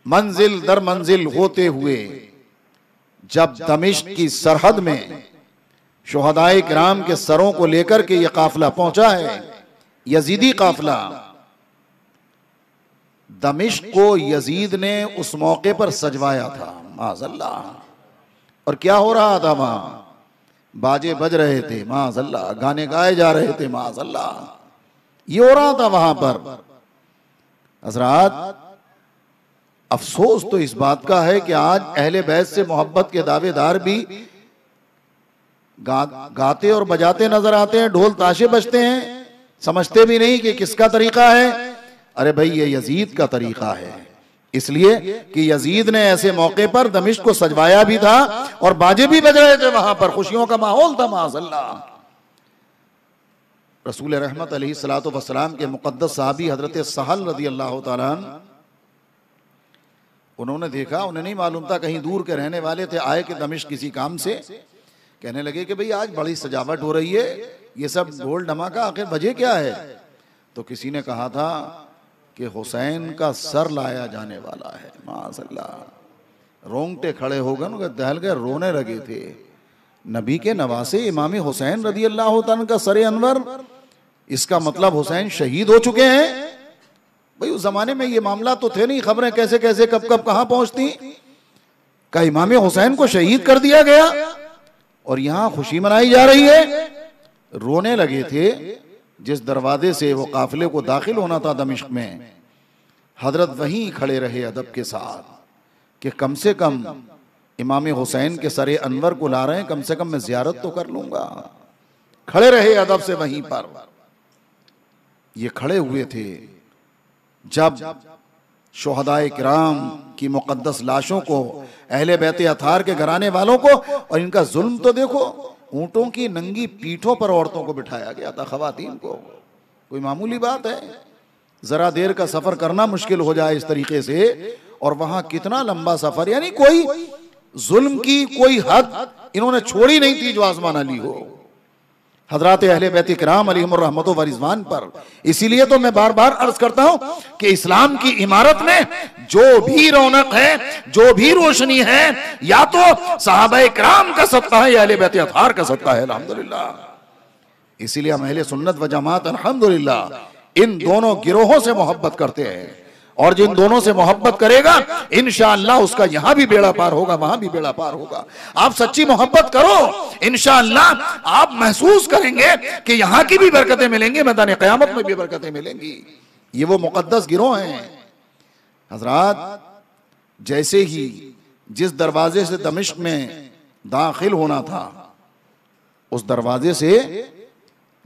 मंजिल दर मंजिल होते हुए जब दमिश्क की सरहद में शुहदाए किराम के सरों को लेकर के यह काफिला पहुंचा है, यजीदी काफिला। दमिश्क को यजीद ने उस मौके पर सजवाया था, माज़अल्लाह। और क्या हो रहा था वहां, बाजे बज रहे थे, माज़अल्लाह, गाने गाए जा रहे थे, माज़अल्लाह। ये हो रहा था वहां पर। हज़रात, अफसोस तो इस बात का है कि आज अहले बैत से मोहब्बत के दावेदार भी गाते और बजाते नजर आते हैं, ढोल ताशे बजते हैं, समझते भी नहीं कि किसका तरीका है। अरे भाई ये यजीद का तरीका है, इसलिए कि यजीद ने ऐसे मौके पर दमिश्क को सजवाया भी था और बाजे भी बज रहे थे, वहां पर खुशियों का माहौल था, माज़अल्लाह। रसूल रहमत अलैहिस्सलातु वस्सलाम के मुक़द्दस सहाबी हजरत सहल रज़ी अल्लाह तआला अन्हु, उन्होंने देखा, उन्हें नहीं मालूम था, कहीं दूर के रहने वाले थे, आए कि दमिश्क किसी काम से, कहने लगे कि भाई आज बड़ी सजावट हो रही है, ये सब ढोल धमाका आखिर वजह क्या है। तो किसी ने कहा था कि हुसैन का सर लाया जाने वाला है, माज़अल्लाह। रोंगटे खड़े हो गए, दहल गए, रोने लगे थे। नबी के नवासे इमाम हुसैन रज़ी अल्लाह तआला का सरे अनवर, इसका मतलब हुसैन शहीद हो चुके हैं। भाई उस जमाने में ये मामला तो थे नहीं, खबरें कैसे कैसे कब कब कहां पहुंचती। का इमाम हुसैन को शहीद कर दिया गया और यहां खुशी मनाई जा रही है। रोने लगे थे। जिस दरवाजे से वो काफिले को दाखिल होना था दमिश्क में, हजरत वहीं खड़े रहे अदब के साथ कि कम से कम इमाम हुसैन के सरे अनवर को ला रहे हैं, कम से कम मैं जियारत तो कर लूंगा। खड़े रहे अदब से वहीं पर। ये खड़े हुए थे जब शुहदाए किराम की मुकद्दस लाशों को, अहले बैत अतार के घराने वालों को, और इनका जुल्म तो देखो, ऊंटों की नंगी पीठों पर औरतों को बिठाया गया था, खवातीन को। कोई मामूली बात है? जरा देर का सफर करना मुश्किल हो जाए इस तरीके से, और वहां कितना लंबा सफर, यानी कोई जुल्म की कोई हद इन्होंने छोड़ी नहीं थी जो आजमा ना ली हो हजरात अहले बैत किराम अलैहिम रहमत व रिजवान पर। इसीलिए तो मैं बार बार अर्ज करता हूं कि इस्लाम की इमारत में जो भी रौनक है, जो भी रोशनी है, या तो सहाबाए किराम का सदका है या अहले बैत अतहार का सदका है, अल्हम्दुलिल्लाह। इसीलिए हम अहले सुन्नत व जमात अल्हम्दुलिल्लाह इन दोनों गिरोहों से मोहब्बत करते हैं, और जिन दोनों से मोहब्बत करेगा इंशाअल्लाह उसका यहां भी बेड़ा पार होगा, वहां भी बेड़ा पार होगा। आप सच्ची मोहब्बत करो, इंशाअल्लाह आप महसूस करेंगे कि यहां की भी बरकतें मिलेंगी, मैदान क़यामत में भी बरकतें मिलेंगी। ये वो मुक़द्दस गिरोह हैं हजरात। जैसे ही जिस दरवाजे से दमिश्क में दाखिल होना था, उस दरवाजे से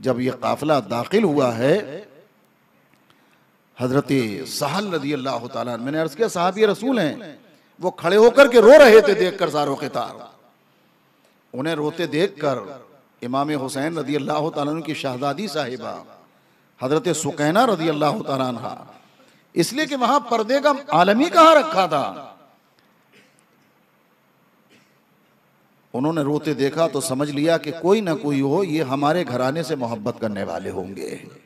जब यह काफिला दाखिल हुआ है, हजरत सहल रज़ी अल्लाह ताला, मैंने अर्ज किया साहबी रसूल हैं, वो खड़े होकर के रो रहे थे देखकर सारो क़ितार। उन्हें रोते देखकर इमाम हुसैन रज़ी अल्लाह ताला अन्हु की शहजादी साहिबा हजरत सुकैना रज़ी अल्लाह ताला अन्हा, इसलिए कि वहां पर्दे का आलम ही कहां रखा था, उन्होंने रोते देखा तो समझ लिया कि कोई ना कोई हो, ये हमारे घराने से मोहब्बत करने वाले होंगे।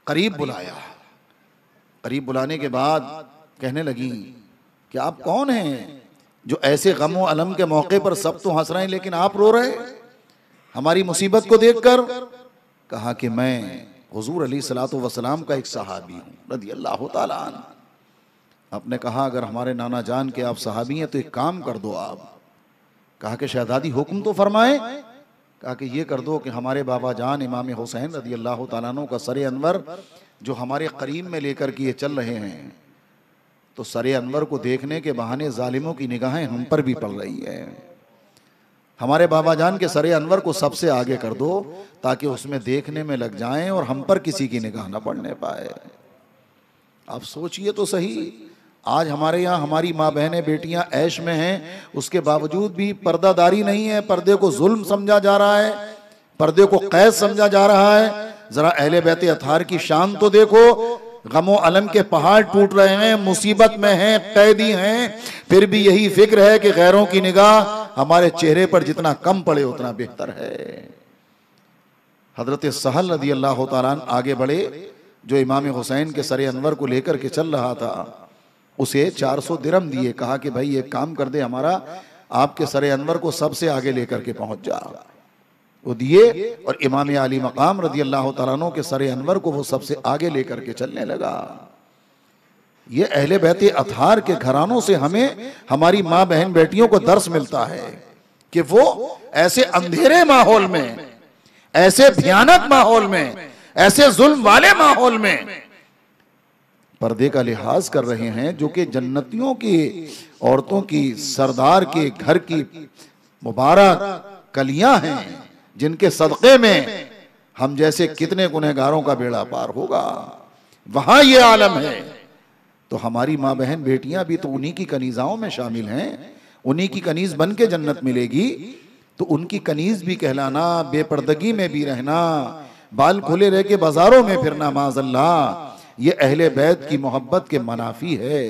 करीब बुलाया, करीब बुलाने के बाद कहने लगी कि आप कौन हैं जो ऐसे गम व अलम के मौके पर सब तो हंस रहे हैं लेकिन आप रो रहे हमारी मुसीबत को देखकर। कहा कि मैं हुजूर अलैहिस्सलातु वस्सलाम का एक सहाबी हूँ रज़ी अल्लाह ताला अन्हु। आपने कहा अगर हमारे नाना जान के आप सहाबी हैं तो एक काम कर दो आप। कहा कि शहजादी हुक्म तो फरमाए। कहा कि ये कर दो कि हमारे बाबा जान इमाम हुसैन रज़ी अल्लाह ताला अन्हु का सरे अनवर जो हमारे करीम में लेकर के ये चल रहे हैं, तो सरे अनवर को देखने के बहाने जालिमों की निगाहें हम पर भी पड़ रही है। हमारे बाबा जान के सरे अनवर को सबसे आगे कर दो ताकि उसमें देखने में लग जाएं और हम पर किसी की निगाह न पड़ने पाए। आप सोचिए तो सही, आज हमारे यहाँ हमारी माँ बहनें बेटियां ऐश में हैं, उसके बावजूद भी पर्दादारी नहीं है, पर्दे को जुल्म समझा जा रहा है, पर्दे को कैद समझा जा रहा है। जरा अहले बैत अतहार की शान तो देखो, गमो अलम के पहाड़ टूट रहे हैं, मुसीबत में हैं, कैदी हैं, फिर भी यही फिक्र है कि गैरों की निगाह हमारे चेहरे पर जितना कम पड़े उतना बेहतर है। हजरत सहल रज़ी अल्लाह ताला अन्हु आगे बढ़े, जो इमाम हुसैन के सरे अनवर को लेकर के चल रहा था, उसे 400 दिरहम दिए। कहा कि भाई एक काम कर दे, हमारा आपके सरे अनवर को सबसे आगे लेकर के पहुंच जा। वो दिए और इमाम आली मकाम रज़ी अल्लाह ताला अन्हु के सरे अनवर को वो सबसे आगे लेकर के चलने लगा। ये अहले बैत अतहार के घरानों से हमें हमारी माँ बहन बेटियों को दर्स मिलता है कि वो ऐसे अंधेरे माहौल में, ऐसे भयानक माहौल में, ऐसे जुल्म वाले माहौल में पर्दे का लिहाज कर रहे हैं, जो कि जन्नतियों की औरतों की सरदार के घर की मुबारक कलियां हैं, जिनके सदक़े में हम जैसे कितने गुनहगारों का बेड़ा पार होगा। वहां ये आलम है। तो हमारी माँ बहन बेटियां भी तो उन्हीं की कनीज़ाओं में शामिल हैं, उन्हीं की कनीज़ बन के जन्नत मिलेगी। तो उनकी कनीज़ भी कहलाना, बेपर्दगी में भी रहना, बाल खुले रह के बाजारों में फिरना, माज़अल्लाह, ये अहले बैत की मोहब्बत के मनाफी है।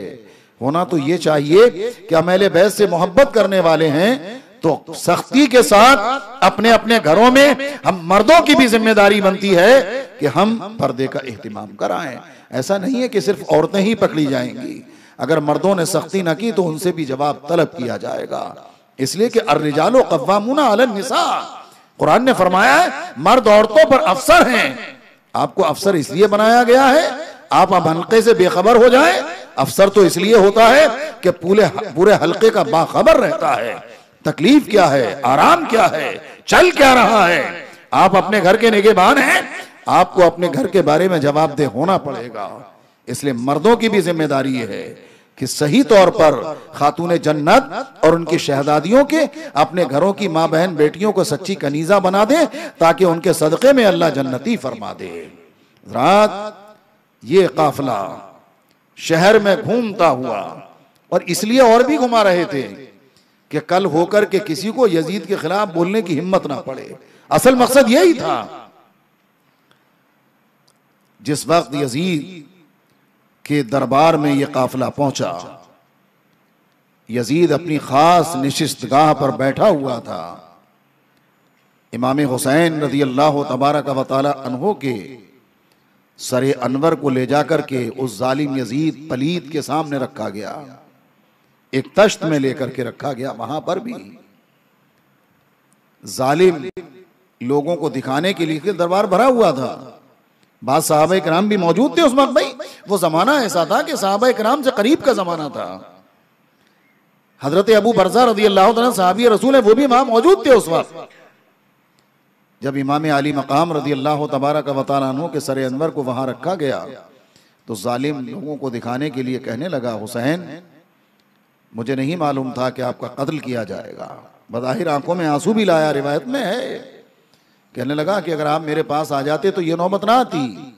होना तो ये चाहिए कि हम अहले बैत से मोहब्बत करने वाले हैं तो सख्ती के साथ अपने अपने घरों में हम मर्दों की भी जिम्मेदारी बनती है कि हम पर्दे का एहतिमाम कराएं। ऐसा नहीं है कि सिर्फ औरतें ही पकड़ी जाएंगी, अगर मर्दों ने सख्ती न की तो उनसे भी जवाब तलब किया जाएगा। इसलिए कि अर्रिजालु क़व्वामूना अलन निसा, कुरान ने फरमाया है मर्द औरतों पर अफसर हैं। आपको अफसर इसलिए बनाया गया है आप अब हल्के से बेखबर हो जाएं। अफसर तो इसलिए होता है कि पूरे हल्के का बाखबर रहता है, तकलीफ क्या है, आराम क्या है, चल क्या रहा है। आप अपने घर के निगहबान हैं, आपको अपने घर के बारे में जवाबदेह होना पड़ेगा। इसलिए मर्दों की भी जिम्मेदारी है कि सही तौर पर खातून जन्नत और उनकी शहजादियों के अपने घरों की माँ बहन बेटियों को सच्ची कनीजा बना दे ताकि उनके सदक़े में अल्लाह जन्नती फरमा दे। रात ये काफिला शहर में घूमता हुआ, और इसलिए और भी घुमा रहे थे कि कल होकर के किसी को यजीद के खिलाफ बोलने की हिम्मत ना पड़े। असल मकसद यही था। जिस वक्त यजीद के दरबार में यह काफिला पहुंचा। यजीद अपनी खास निशिस्तगाह पर बैठा हुआ था। इमाम हुसैन रज़ी अल्लाह तबारक व तआला अन्हु के सरे अनवर को ले जाकर के उस जालिम यजीद पलीद के सामने रखा गया, एक तश्त में लेकर के रखा गया। वहां पर भी जालिम लोगों को दिखाने के लिए दरबार भरा हुआ था। बाद सहाबा किराम भी मौजूद थे उस वक्त। भाई वो जमाना ऐसा था कि सहाबा किराम से करीब का जमाना था। हजरत अबू बरज़ा रज़ी अल्लाह तआला सहाबी रसूल है, वो भी वहां मौजूद थे उस वक्त। जब इमाम आली मकाम रज़ी अल्लाह तबारक व तआला अन्हु के सरे अनवर को वहां रखा गया तो जालिम लोगों को दिखाने के लिए कहने लगा, हुसैन मुझे नहीं मालूम था कि आपका कत्ल किया जाएगा। बज़ाहिर आंखों में आंसू भी लाया, रिवायत में है। कहने लगा कि अगर आप मेरे पास आ जाते तो ये नौबत ना आती।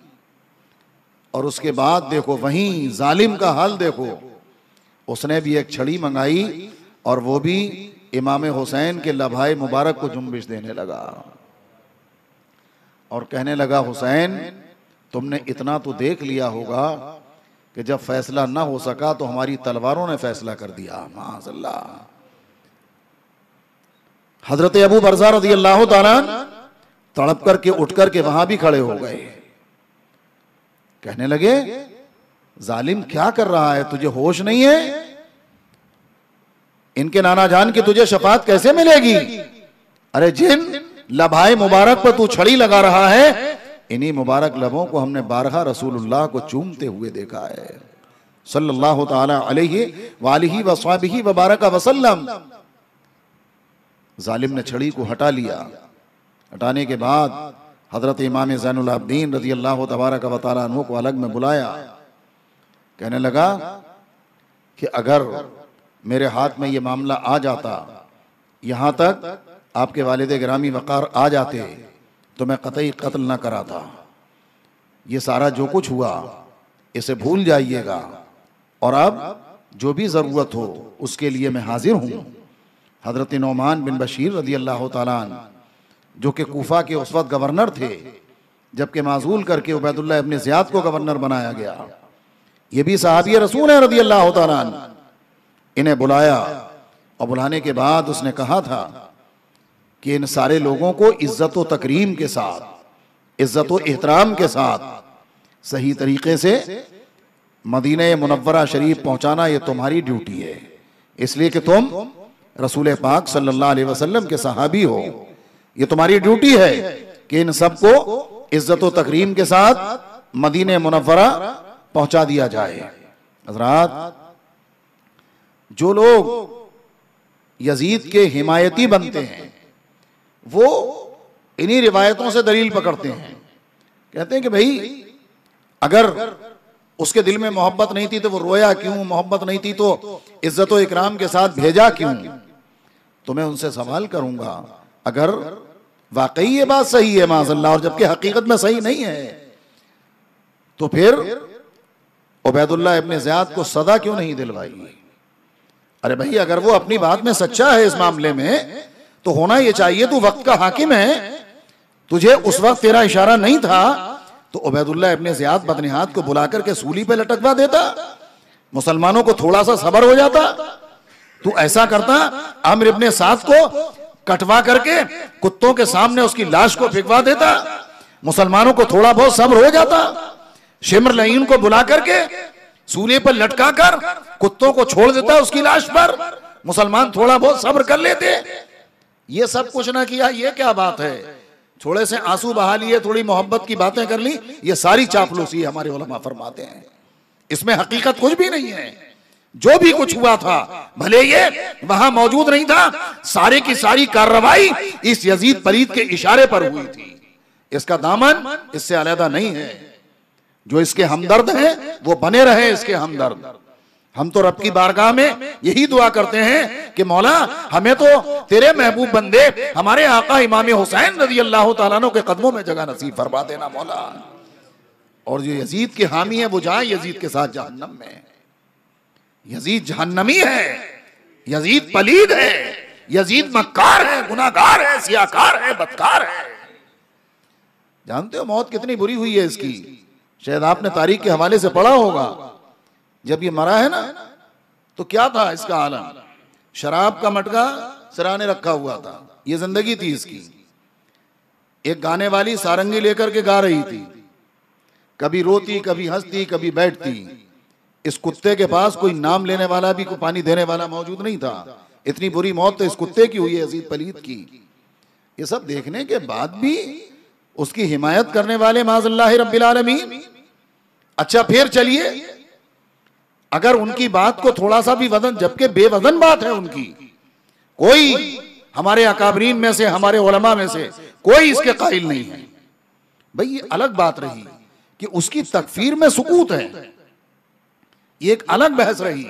और उसके बाद देखो वहीं जालिम का हाल देखो, उसने भी एक छड़ी मंगाई और वो भी इमाम हुसैन के लभाए मुबारक को जुम्बिश देने लगा और कहने लगा, हुसैन तुमने इतना तो देख लिया होगा कि जब फैसला ना हो सका तो हमारी तलवारों ने फैसला कर दिया। माज़अल्लाह। हजरत अबू बरज़ा रज़ी अल्लाह तआला तड़प करके उठ करके वहां भी खड़े हो गए। कहने लगे, जालिम क्या कर रहा है, तुझे होश नहीं है? इनके नाना जान की तुझे शफाअत कैसे मिलेगी? अरे जिन लभाए मुबारक पर तू छड़ी लगा रहा है, इन्हीं मुबारक लबों को हमने बारहा रसूलुल्लाह को चूमते हुए देखा है सल्लल्लाहु ताला अलैहि वालिही वसहबिही वबारक वसल्लम। जालिम ने छड़ी को हटा लिया। हटाने के बाद हजरत इमाम ज़ैनुल आबिदीन रज़ी अल्लाह तबारक व तआला अन्हु को अलग में बुलाया। कहने लगा कि अगर मेरे हाथ में ये मामला आ जाता, यहाँ तक आपके वालिद गिरामी वक़ार आ जाते तो मैं कतई कत्ल ना कराता। ये सारा जो कुछ हुआ इसे भूल जाइएगा और अब जो भी ज़रूरत हो उसके लिए मैं हाजिर हूँ। हज़रत नौमान बिन बशीर रज़ी अल्लाह तआला अन्हु जो कि कूफा के उस वक्त गवर्नर थे, जबकि माजूल करके उबैदुल्लाह इब्न ज़ियाद को गवर्नर बनाया गया, ये भी सहाबी रसूल है रज़ी अल्लाह तआला अन्हु। इन्हें बुलाया और बुलाने के बाद उसने कहा था कि इन सारे लोगों को इज्जत व तकरीम के साथ, इज्जत व एहतराम के साथ सही तरीके से मदीने मुनव्वरा शरीफ पहुंचाना ये तुम्हारी ड्यूटी है, इसलिए कि तुम रसूल पाक सल्लल्लाहु अलैहि वसल्लम के सहाबी हो। ये तुम्हारी ड्यूटी है कि इन सबको इज्जत व तकरीम के साथ मदीने मुनव्वरा पहुंचा दिया जाए। हज़रात, जो लोग यजीद के हिमायती बनते हैं वो इन्हीं रिवायतों से दलील पकड़ते हैं। कहते हैं कि भाई अगर उसके दिल में मोहब्बत नहीं थी तो वो रोया क्यों, मोहब्बत नहीं थी तो इज्जत व इकराम के साथ भेजा क्यों? तो मैं उनसे सवाल करूंगा, अगर वाकई ये बात सही है माज़अल्लाह और जबकि हकीकत में सही नहीं है, तो फिर उबैदुल्लाह इब्न ज़ियाद को सदा क्यों नहीं दिलवाई? अरे भाई अगर वो अपनी बात में सच्चा है इस मामले में तो होना ये चाहिए, तू वक्त का हाकिम है, तुझे उस वक्त तेरा इशारा नहीं था तो उबैदुल्लाह इब्न ज़ियाद बदनिहात को बुला करके सूली पे लटकवा देता, मुसलमानों को थोड़ा सा सब्र हो जाता। तू ऐसा करता, आमिर इब्न साद को कटवा करके कुत्तों के सामने उसकी लाश को फेंकवा देता, मुसलमानों को थोड़ा बहुत सब्र हो जाता। शिमर लईन को बुला करके सूली पर लटका कर कुत्तों को छोड़ देता उसकी लाश पर, मुसलमान थोड़ा बहुत सब्र कर लेते। ये सब कुछ ना किया, ये क्या बात है? थोड़े से आंसू बहा लिए, थोड़ी मोहब्बत की बातें कर ली, ये सारी चापलूसी हमारे उलमा फरमाते हैं, इसमें हकीकत कुछ भी नहीं है। जो भी कुछ हुआ था भले ये वहां मौजूद नहीं था, सारे की सारी कार्रवाई इस यजीद पलीद के इशारे पर हुई थी। इसका दामन इससे अलहदा नहीं है। जो इसके हमदर्द हैं वो बने रहे इसके हमदर्द। हम तो रब की बारगाह में यही दुआ करते हैं कि मौला हमें तो तेरे महबूब बंदे हमारे आका इमाम हुसैन रज़ी अल्लाह तआला अन्हु के कदमों में जगह नसीब फरमा देना मौला। और जो यजीद के हामी है वो जाए यजीद के साथ जहन्नम में। यजीद जहन्नमी है, यजीद पलीद है, यजीद मक्कार है, गुनाहगार है, सियाकार है, बदकार है। जानते हो मौत कितनी बुरी हुई है इसकी? शायद आपने तारीख के हवाले से पढ़ा होगा। जब ये मरा है ना तो क्या था इसका आलम, शराब का मटका सिराने रखा हुआ था, ये जिंदगी थी इसकी। एक गाने वाली सारंगी लेकर के गा रही थी, कभी रोती कभी हंसती कभी बैठती। इस कुत्ते के पास कोई नाम लेने वाला भी, कोई पानी देने वाला मौजूद नहीं था। इतनी बुरी मौत तो इस कुत्ते की हुई है, अजीज पलीद की। ये सब देखने के बाद भी उसकी हिमायत करने वाले माज़ल्लाह रब्बिल आलमीन। अच्छा फिर चलिए, अगर उनकी बात को थोड़ा सा भी वजन, जबकि बेवजन बात है उनकी, कोई हमारे अकाबरीन में से, हमारे उलमा में से कोई इसके कायल नहीं है। भाई ये अलग बात रही कि उसकी तकफीर में सुकूत है, ये एक अलग बहस रही।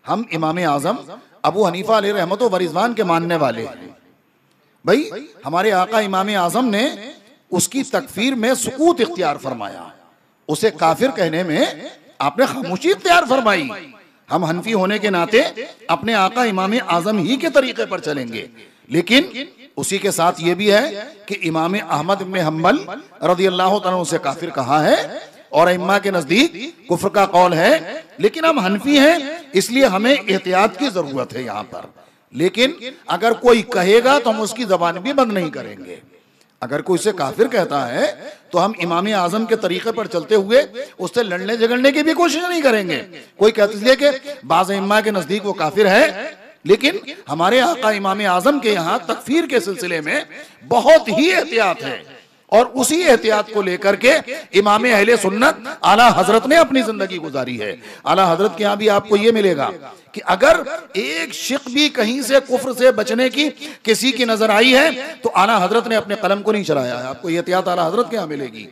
हम इमाम आजम अबू हनीफा अलैहि रहमत व रिज़वान के मानने वाले हैं। भाई हमारे आका इमाम आजम ने उसकी तकफीर में सुकूत इख्तियार फरमाया, उसे काफिर कहने में आपने खामोशी इख्तियार फरमाई। हम हनफी होने के नाते अपने आका इमाम आजम ही के तरीके पर चलेंगे, लेकिन उसी के साथ ये भी है कि इमाम अहमद इब्न हम्बल रज़ियल्लाहु तआला उसे काफिर कहा है और इम्मा के नजदीक कुफ्र का कौल है। लेकिन हम हनफी हैं, इसलिए हमें एहतियात की जरूरत है यहाँ पर। लेकिन अगर कोई कहेगा तो हम उसकी जबान भी बंद नहीं करेंगे। अगर कोई उसे काफिर कहता है तो हम इमाम आजम के तरीके पर चलते हुए उससे लड़ने झगड़ने की भी कोशिश नहीं करेंगे। कोई कहते कि बाज़ इम्मा के नजदीक वो काफिर है, लेकिन हमारे आका इमाम आजम के यहाँ तकफीर के सिलसिले में बहुत ही एहतियात है, और उसी एहतियात को लेकर के इमाम अहले सुन्नत आला हजरत ने अपनी जिंदगी गुजारी है। आला हजरत के यहाँ भी आपको ये मिलेगा कि अगर एक शिक भी कहीं से कुफ्र से बचने की किसी की नजर आई है तो आला हजरत ने अपने कलम को नहीं चलाया है। आपको एहतियात आला हजरत के यहाँ मिलेगी।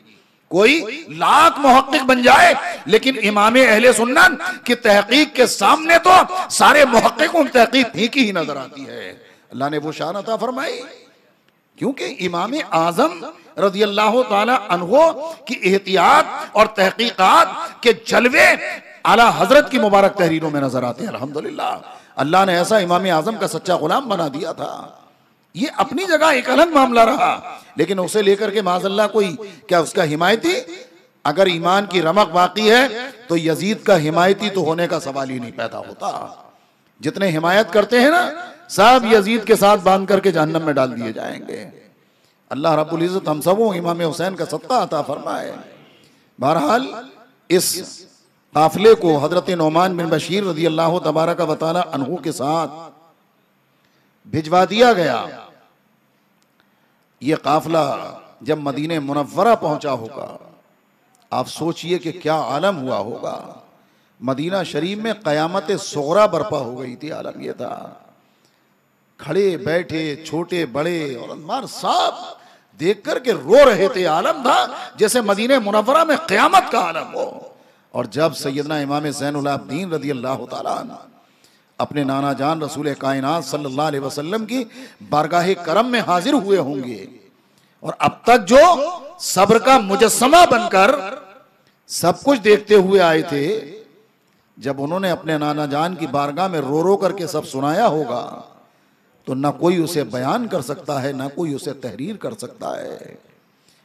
कोई लाख मुहक्किक बन जाए, लेकिन इमाम अहले सुन्नत की तहकीक के सामने तो सारे मुहक्किकों की तहकीक ठीक ही नजर आती है। अल्लाह ने वो शान अता फरमाई, क्योंकि इमाम आजम रज़ियल्लाहु ताला अन्हो की एहतियात और तहकीकात के जलवे आला हजरत की मुबारक तहरीरों में नजर आते हैं। अल्हम्दुलिल्लाह अल्लाह ने ऐसा इमाम आजम का सच्चा गुलाम बना दिया था। ये अपनी जगह एक अलग मामला रहा, लेकिन उसे लेकर के माज़ल्लाह कोई क्या उसका हिमायती, अगर ईमान की रमक बाकी है तो यजीद का हिमायती तो होने का सवाल ही नहीं पैदा होता। जितने हिमायत करते हैं ना, सब यजीद के साथ बांध करके जहन्नम में डाल दिए जाएंगे। अल्लाह रब्बुल इज्जत हम सबों इमाम हुसैन का सदका अता फरमाए। बहरहाल इस काफिले को हजरत नौमान बिन बशीर रज़ियल्लाहु तबारक व तआला अन्हु के साथ भिजवा दिया गया। ये काफिला जब मदीने मुनव्वरा पहुंचा होगा, आप सोचिए कि क्या आलम हुआ होगा। मदीना शरीफ में क़यामत सुग़रा बर्पा हो गई थी। आलम ये था, खड़े बैठे छोटे बड़े और अंसार सब देख करके रो रहे थे। आलम था जैसे मदीने मुनव्वरा में क़यामत का आलम हो। और जब सैयदना इमाम ज़ैनुल आबिदीन रज़ियल्लाहु ताला अन्हु अपने नाना जान रसूल कायनात सल्लल्लाहु अलैहि वसल्लम की बारगाह करम में हाजिर हुए होंगे, और अब तक जो सब्र का मुजस्समा बनकर सब कुछ देखते हुए आए थे, जब उन्होंने अपने नाना जान की बारगाह में रो रो करके सब सुनाया होगा, तो ना कोई उसे बयान कर सकता है, ना कोई उसे तहरीर कर सकता है।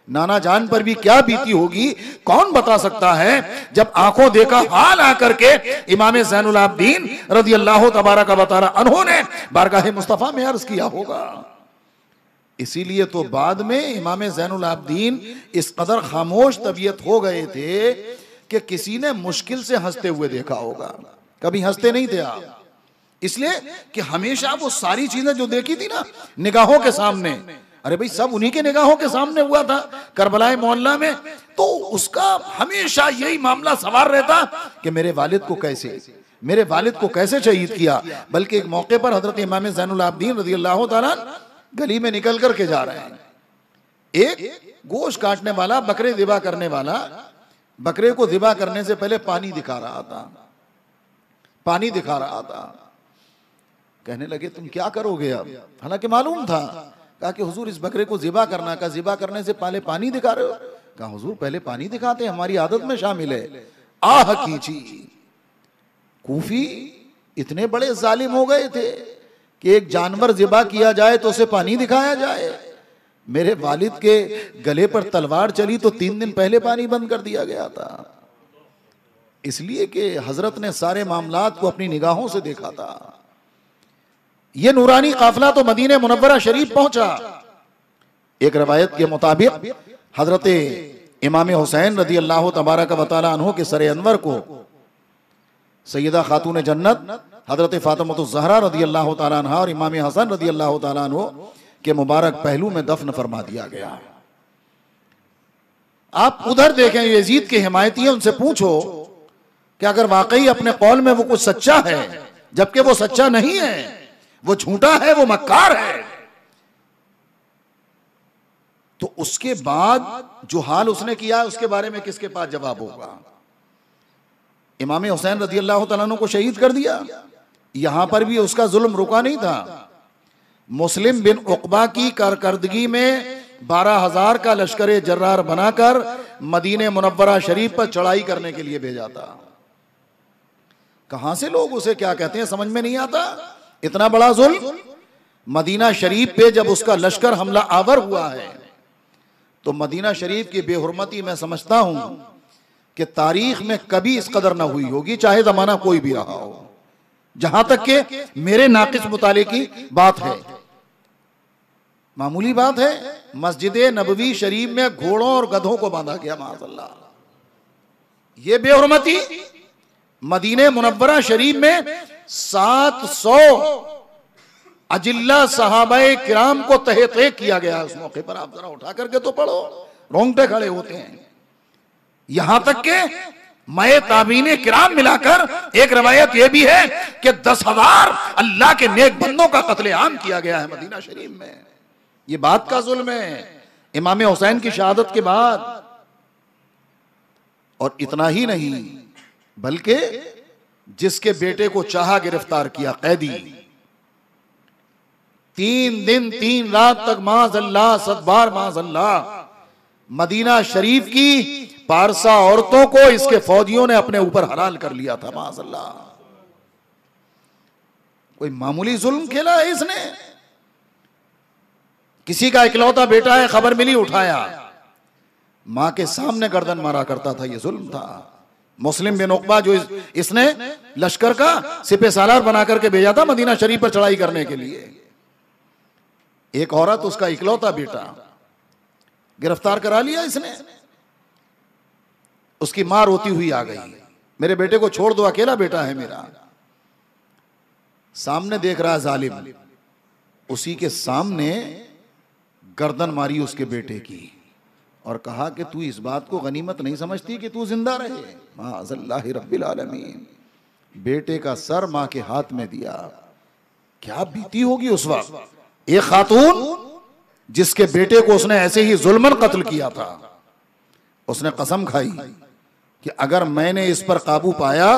नाना जान पर भी क्या बीती होगी कौन बता सकता है, जब आंखों देखा हाल आकर के इमाम ज़ैनुल आबिदीन रज़ियल्लाहु तबारक व तआला अन्हु ने बारगाह मुस्तफ़ा में अर्ज किया होगा। इसीलिए तो बाद में इमाम ज़ैनुल आबिदीन इस कदर खामोश तबीयत हो गए थे कि किसी ने मुश्किल से हंसते हुए देखा होगा। कभी हंसते नहीं थे आप, इसलिए कि हमेशा वो सारी चीजें जो देखी थी ना निगाहों के सामने, अरे भाई सब उन्हीं के निगाहों के सामने हुआ था करबला मोहल्ला में, तो उसका हमेशा यही मामला सवार रहता कि मेरे वालिद को कैसे शहीद किया। बल्कि एक मौके पर हजरत इमाम ज़ैनुल आबिदीन रज़ियल्लाहु ताला गली में निकल करके जा रहे हैं, एक गोश्त काटने वाला, बकरे ज़िबा करने वाला, बकरे को ज़िबा करने से पहले पानी दिखा रहा था। कहने लगे तुम क्या करोगे अब, हालांकि मालूम था। कहा कि हुजूर इस बकरे को ज़िबा करना, का ज़िबा करने से पहले पानी दिखा रहे हो। कहा हुजूर पहले पानी दिखाते हैं, हमारी आदत में शामिल है। आह कीची, कूफी इतने बड़े जालिम हो गए थे कि एक जानवर ज़िबा किया जाए तो उसे पानी दिखाया जाए। मेरे वालिद के गले पर तलवार चली तो 3 दिन पहले पानी बंद कर दिया गया था। इसलिए कि हजरत ने सारे मामलात को अपनी निगाहों से देखा था। ये नूरानी काफिला तो मदीने मुनव्वरा शरीफ पहुंचा। एक रवायत के मुताबिक हजरत इमाम हुसैन रदी अल्लाह तबारक व तआला अन्हु के सरे अनवर को सैयदा खातून जन्नत हजरत फातिमा ज़हरा रदी अल्लाह तआला अन्हा और इमाम हसन रदी अल्लाह तआला अन्हु के मुबारक पहलू में दफन फरमा दिया गया। आप उधर देखें, यजीद के हिमायती हैं, उनसे पूछो कि अगर वाकई अपने कौल में वो कुछ सच्चा है, जबकि वो सच्चा नहीं है, वो झूठा है, वो मक्कार है, तो उसके बाद जो हाल उसने किया उसके बारे में किसके पास जवाब होगा? इमाम हुसैन रजी अल्लाह तआला अन्हु को शहीद कर दिया। यहां पर भी उसका जुल्म रुका नहीं था। मुस्लिम बिन उकबा की कारकर्दगी में 12,000 का लश्कर जर्रार बनाकर मदीने मुनव्वरा शरीफ पर चढ़ाई करने के लिए भेजा था। कहां से लोग उसे क्या कहते हैं समझ में नहीं आता। इतना बड़ा जुल्म मदीना शरीफ पे जब उसका लश्कर हमला आवर हुआ है, तो मदीना शरीफ की बेहुरमती मैं समझता हूं कि तारीख में कभी इस कदर ना हुई होगी, चाहे जमाना कोई भी रहा हो। जहां तक के मेरे नाकिस मुताले की बात है, मामूली बात है, मस्जिद नबवी शरीफ में घोड़ों और गधों को बांधा गया। माज़अल्लाह, ये बेहुरमती मदीने मुनव्वरा शरीफ में 700 अजिल्ला सहाबाए किराम को तहे किया गया। उस मौके पर आप जरा उठा करके तो पढ़ो, रोंगटे खड़े होते हैं। यहां तक के मए ताबीने किराम मिलाकर एक रवायत यह भी है कि 10,000 अल्लाह के नेक बंदों का कत्लेआम किया गया है मदीना शरीफ में। ये बात का जुल्म है इमाम हुसैन की शहादत के बाद। और इतना ही नहीं, बल्कि जिसके बेटे को चाहा गिरफ्तार किया, कैदी, 3 दिन 3 रात तक माज़अल्लाह सदबार माज़अल्लाह मदीना शरीफ की पारसा औरतों को इसके फौजियों ने अपने ऊपर हलाल कर लिया था। माज़अल्लाह, कोई मामूली जुल्म खेला है इसने? किसी का इकलौता बेटा है, खबर मिली, उठाया, मां के सामने गर्दन मारा करता था। यह जुल्म था। मुस्लिम बिन उकबा जो इसने लश्कर का सिपह सालार बना करके भेजा था मदीना शरीफ पर चढ़ाई करने के लिए, एक औरत, उसका इकलौता बेटा, गिरफ्तार करा लिया इसने। उसकी मां रोती हुई आ गई, मेरे बेटे को छोड़ दो, अकेला बेटा है मेरा। सामने देख रहा है जालिम, उसी के सामने गर्दन मारी उसके बेटे की और कहा कि तू इस बात को गनीमत नहीं समझती कि तू जिंदा रहे? माअज़ल्लाह रब्बिल आलमीन। बेटे का सर मां के हाथ में दिया। क्या बीती होगी उस वक्त। एक खातून जिसके बेटे को उसने ऐसे ही जुल्मन कत्ल किया था, उसने कसम खाई कि अगर मैंने इस पर काबू पाया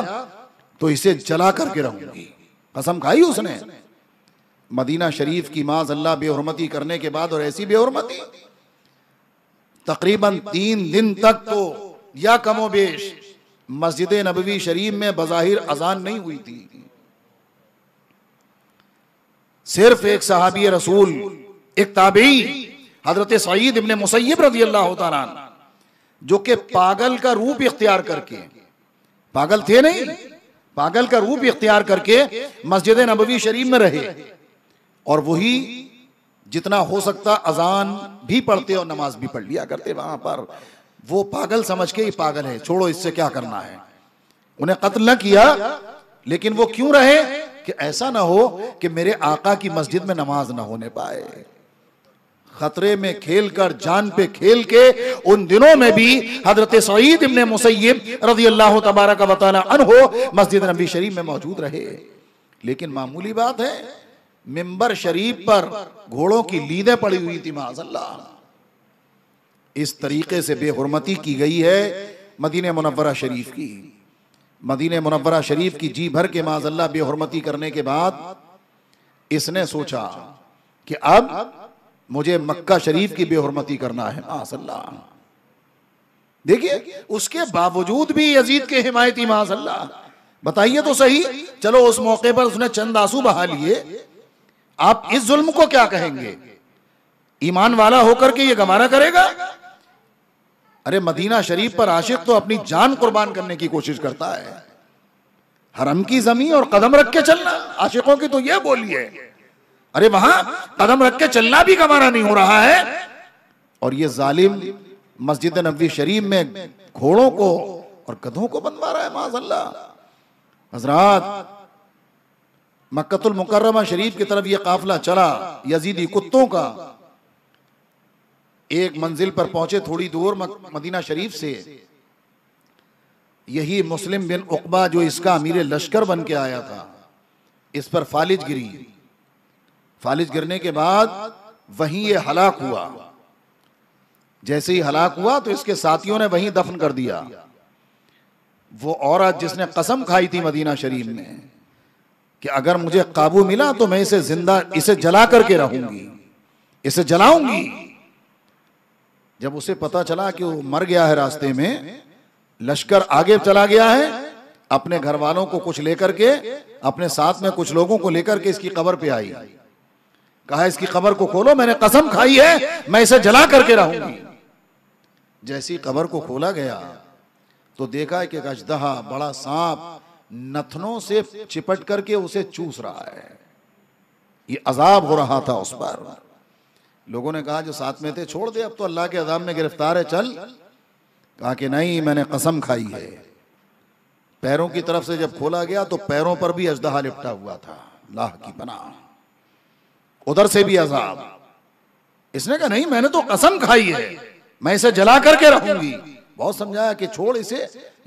तो इसे जला करके रहूंगी। कसम खाई उसने। मदीना शरीफ की माज़अल्लाह बेहुरमती करने के बाद, और ऐसी बेहुरमती तकरीबन 3 दिन तक तो या कमोबेश मस्जिद नबवी शरीफ में बज़ाहिर अजान नहीं हुई थी। सिर्फ एक सहाबी रसूल, एक ताबी हजरत सईद इब्ने मुसय्यब रज़ी अल्लाह तआला अन्हु, जो कि पागल का रूप इख्तियार करके, पागल थे नहीं, पागल का रूप इख्तियार करके मस्जिद नबवी शरीफ में रहे, और वही जितना हो सकता अजान भी पढ़ते और नमाज भी पढ़ लिया करते वहां पर। वो पागल समझ के ही पागल है, छोड़ो इससे क्या करना है। उन्हें कत्ल न किया, लेकिन वो क्यों रहे कि ऐसा ना हो कि मेरे आका की मस्जिद में नमाज ना होने पाए। खतरे में खेलकर, जान पे खेल के उन दिनों में भी हजरत सईद इब्ने मुसय्यब रज़ी अल्लाह तबारक व तआला अन्हु मस्जिद नबवी शरीफ में मौजूद रहे। लेकिन मामूली बात है, मिंबर शरीफ पर घोड़ों की लीदें पड़ी हुई थी। माज़अल्लाह, इस तरीके से बेहुरमती की गई है मदीने मुनव्वरा शरीफ की। मदीने मुनव्वरा शरीफ की जी भर के माज़अल्लाह बेहुरमती करने के बाद इसने सोचा कि अब मुझे मक्का शरीफ की बेहुरमती करना है। माज़अल्लाह, देखिए उसके बावजूद भी यजीद के हिमायती, माज़अल्लाह, बताइए तो सही। चलो उस मौके पर उसने चंद आंसू बहा लिए, आप इस जुल्म को क्या कहेंगे? ईमान वाला होकर के ये गवारा करेगा? अरे मदीना शरीफ पर आशिक तो अपनी जान कुर्बान करने की कोशिश करता है। हरम की जमीन और कदम रख के चलना, आशिकों की तो यह बोली है। अरे वहां कदम रख के चलना भी गवारा नहीं हो रहा है, और ये जालिम मस्जिद नबवी शरीफ में घोड़ों को और गधों को बनवा रहा है माज़अल्लाह। हजरात, मक्कतुल मुकर्रमा शरीफ की तरफ यह काफिला चला यजीदी कुत्तों का। एक मंजिल पर पहुंचे थोड़ी दूर मदीना शरीफ से, यही मुस्लिम बिन उकबा जो इसका अमीर लश्कर बन के आया था, इस पर फालिज गिरी। फालिज गिरने के बाद वहीं ये हलाक हुआ। जैसे ही हलाक हुआ तो इसके साथियों ने वहीं दफन कर दिया। वो औरत जिसने कसम खाई थी मदीना शरीफ में कि अगर मुझे काबू मिला तो मैं इसे जिंदा, इसे जला करके रहूंगी, इसे जलाऊंगी। जब उसे पता चला कि वो मर गया है रास्ते में, लश्कर आगे चला गया है, अपने घर वालों को कुछ लेकर के, अपने साथ में कुछ लोगों को लेकर के इसकी कब्र पे आई। कहा इसकी कब्र को खोलो, मैंने कसम खाई है मैं इसे जला करके रहूंगी। जैसी कब्र को खोला गया तो देखा है कि एक अजदहा, बड़ा सांप नथनों से चिपट करके उसे चूस रहा है। ये अजाब हो रहा था उस पर। लोगों ने कहा जो साथ में थे छोड़ दे, अब तो अल्लाह के अजाब में गिरफ्तार है, चल। कहा कि नहीं, मैंने कसम खाई है। पैरों की तरफ से जब खोला गया तो पैरों पर भी अजदहा लिपटा हुआ था, अल्लाह की पनाह, उधर से भी अजाब। इसने कहा नहीं, मैंने तो कसम खाई है मैं इसे जला करके रहूंगी। बहुत समझाया कि छोड़ इसे,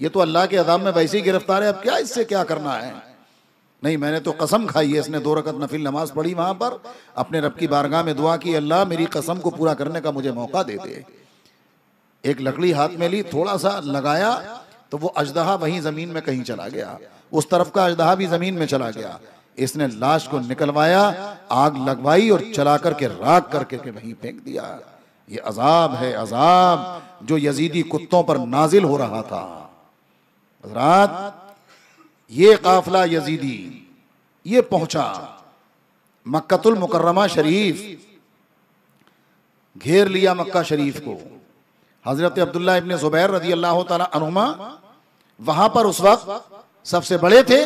ये तो अल्लाह के अजाब में वैसे ही गिरफ्तार है, अब क्या इससे क्या करना है। नहीं, मैंने तो कसम खाई है। इसने 2 रकत नफिल नमाज पढ़ी, वहां पर अपने रब की बारगाह में दुआ की, अल्लाह मेरी कसम को पूरा करने का मुझे मौका दे दे। एक लकड़ी हाथ में ली, थोड़ा सा लगाया तो वो अजदहा वहीं जमीन में कहीं चला गया, उस तरफ का अजदहा भी जमीन में चला गया। इसने लाश को निकलवाया, आग लगवाई और चला करके राख करके वहीं फेंक दिया। ये अजाब है, अजाब जो यजीदी कुत्तों पर नाजिल हो रहा था। हज़रात, ये काफिला यजीदी ये पहुंचा मक्कतुल मुकर्रमा शरीफ, घेर लिया मक्का शरीफ को। हजरत अब्दुल्ला इब्ने जुबैर रज़ी अल्लाह तआला अन्हुमा वहां पर उस वक्त सबसे बड़े थे।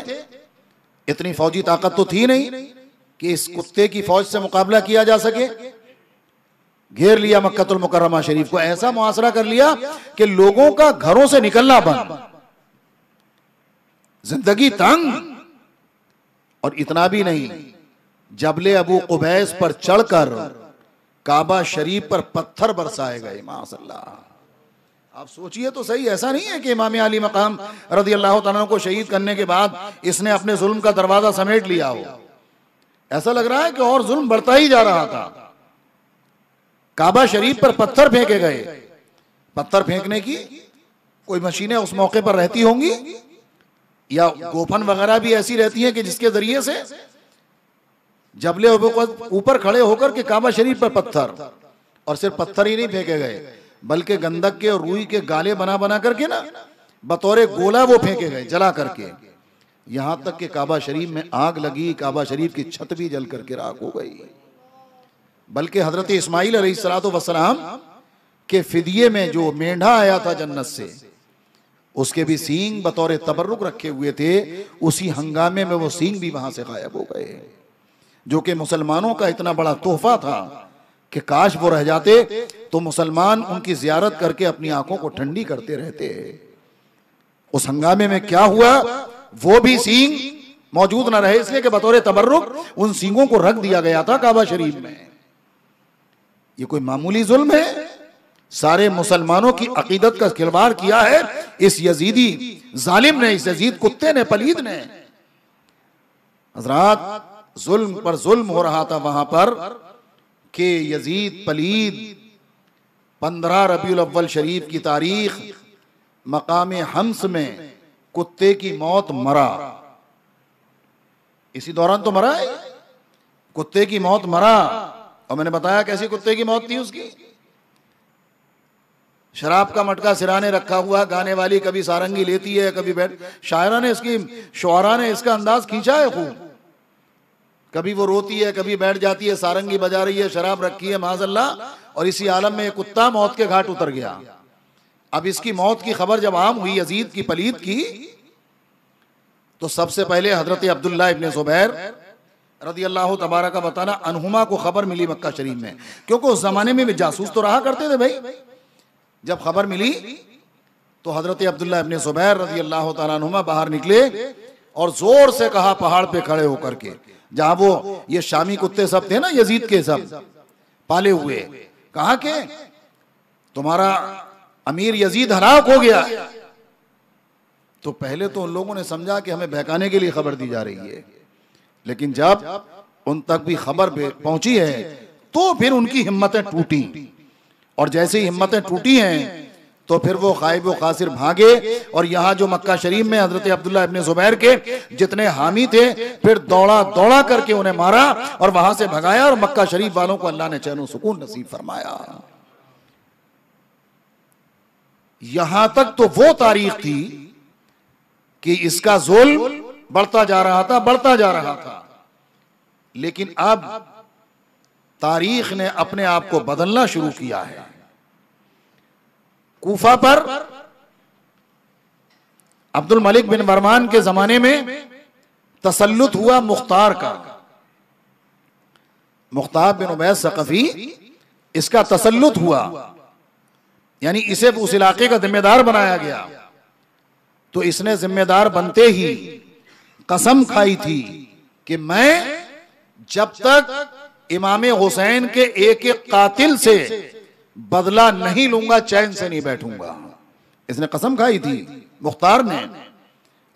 इतनी फौजी ताकत तो थी नहीं कि इस कुत्ते की फौज से मुकाबला किया जा सके। घेर लिया मक्कतुल मुकर्रमा शरीफ को, ऐसा मुआसरा कर लिया कि लोगों का घरों से निकलना बंद, जिंदगी तंग। और इतना भी नहीं, जबले अबू कुबैस पर चढ़कर काबा शरीफ पर पत्थर बरसाए गए। माशाअल्लाह, आप सोचिए तो सही, ऐसा नहीं है कि इमाम अली मकाम रज़ी अल्लाह तआला को शहीद करने के बाद इसने अपने जुल्म का दरवाजा समेट लिया हो। ऐसा लग रहा है कि और जुल्म बढ़ता ही जा रहा था। काबा शरीफ पर पत्थर फेंके गए। पत्थर फेंकने की कोई मशीनें उस मौके पर रहती होंगी, या गोफन वगैरह भी ऐसी रहती हैं कि जिसके जरिए से जबले ऊपर खड़े होकर के काबा शरीफ पर पत्थर, और सिर्फ पत्थर ही नहीं फेंके गए बल्कि गंदक के और रूई के गाले बना बना करके ना बतौरे गोला वो फेंके गए जला करके। यहां तक कि काबा शरीफ में आग लगी, काबा शरीफ की छत भी जल करके राख हो गई। बल्कि हजरत इस्माइल अलैहिस्सलातु वस्सलाम के फिदिये में जो मेंढा आया था जन्नत से, उसके भी सींग बतौर तबर्रुक रखे हुए थे। उसी हंगामे में वो सींग भी वहां से गायब हो गए, जो कि मुसलमानों का इतना बड़ा तोहफा था कि काश वो रह जाते तो मुसलमान उनकी जियारत करके अपनी आंखों को ठंडी करते रहते। उस हंगामे में क्या हुआ, वो भी सींग मौजूद न रहे, इसलिए कि बतौर तबर्रुक उन सींगों को रख दिया गया था काबा शरीफ में। ये कोई मामूली जुल्म है? सारे मुसलमानों की अकीदत का खिलवाड़ किया है इस यजीदी जालिम ने, इस यजीद कुत्ते ने, पलीद ने। हजरात, जुल्म पर जुल्म हो रहा था वहां पर कि यजीद पलीद 15 रबीउल अव्वल शरीफ की तारीख मकाम हम्स में कुत्ते की मौत मरा। इसी दौरान तो मरा है, कुत्ते की मौत मरा। और मैंने बताया कैसी कुत्ते की मौत थी उसकी। शराब का मटका सिराने रखा हुआ, गाने वाली कभी सारंगी लेती है कभी बैठ, शायरा ने इसकी, शुआरा ने इसका अंदाज खींचा है खूब। कभी वो रोती है कभी बैठ जाती है, सारंगी बजा रही है, शराब रखी है माज़अल्लाह, और इसी आलम में कुत्ता मौत के घाट उतर गया। अब इसकी मौत की खबर जब आम हुई यजीद की पलीद की, तो सबसे पहले हजरत अब्दुल्ला इब्ने ज़ुबैर रदी अल्लाह तबारक व तआला अन्हुमा को खबर मिली मक्का शरीफ में, क्योंकि उस जमाने में भी जासूस तो रहा करते थे भाई। जब खबर मिली तो हजरत अब्दुल्ला इब्ने ज़ुबैर रदी अल्लाह तआला अन्हुमा बाहर निकले और जोर से कहा, पहाड़ पे खड़े होकर के, जहां वो ये शामी कुत्ते सब थे ना यजीद के सब पाले हुए, कहा कि तुम्हारा अमीर यजीद हलाक हो गया। तो पहले तो उन लोगों ने समझा कि हमें बहकाने के लिए खबर दी जा रही है, लेकिन जब उन तक भी खबर पहुंची है तो फिर उनकी हिम्मतें टूटी, और जैसे ही हिम्मतें टूटी हैं तो फिर वो खाइब व खासिर भागे, और यहाँ जो मक्का शरीफ में हजरत अब्दुल्ला इब्ने ज़ुबैर के जितने हामी थे फिर दौड़ा दौड़ा करके उन्हें मारा और वहां से भगाया, और मक्का शरीफ वालों को अल्लाह ने चैन सुकून नसीब फरमाया। यहां तक तो वो तारीख थी कि इसका जुल्म बढ़ता जा रहा था, बढ़ता जा रहा था, लेकिन अब तारीख ने अपने आप को बदलना शुरू किया है। कूफा पर अब्दुल मलिक बिन मरवान के जमाने में तसल्लुत हुआ मुख्तार का, मुख्तार बिन उबैद सकफी, इसका तसल्लुत हुआ, यानी इसे उस इलाके का जिम्मेदार बनाया गया। तो इसने जिम्मेदार बनते ही कसम खाई थी कि मैं जब तक इमाम हुसैन के एक एक कातिल से बदला नहीं लूंगा चैन से नहीं बैठूंगा। इसने कसम खाई थी मुख्तार ने,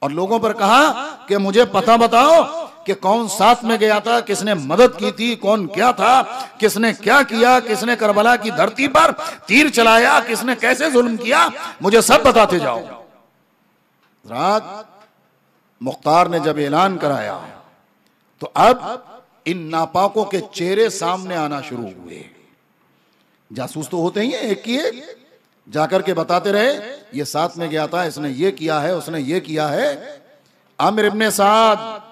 और लोगों पर कहा कि मुझे पता बताओ कि कौन साथ में गया था, किसने मदद की थी, कौन क्या था, किसने क्या किया, किसने करबला की धरती पर तीर चलाया, किसने कैसे जुल्म किया, मुझे सब बताते जाओ। रात मुख्तार ने जब ऐलान कराया तो अब इन नापाकों के चेहरे सामने आना शुरू हुए। जासूस तो होते ही हैं, एक ही एक जाकर के बताते रहे, ये साथ में गया था, इसने ये किया है, उसने ये किया है। आमिर इब्ने साद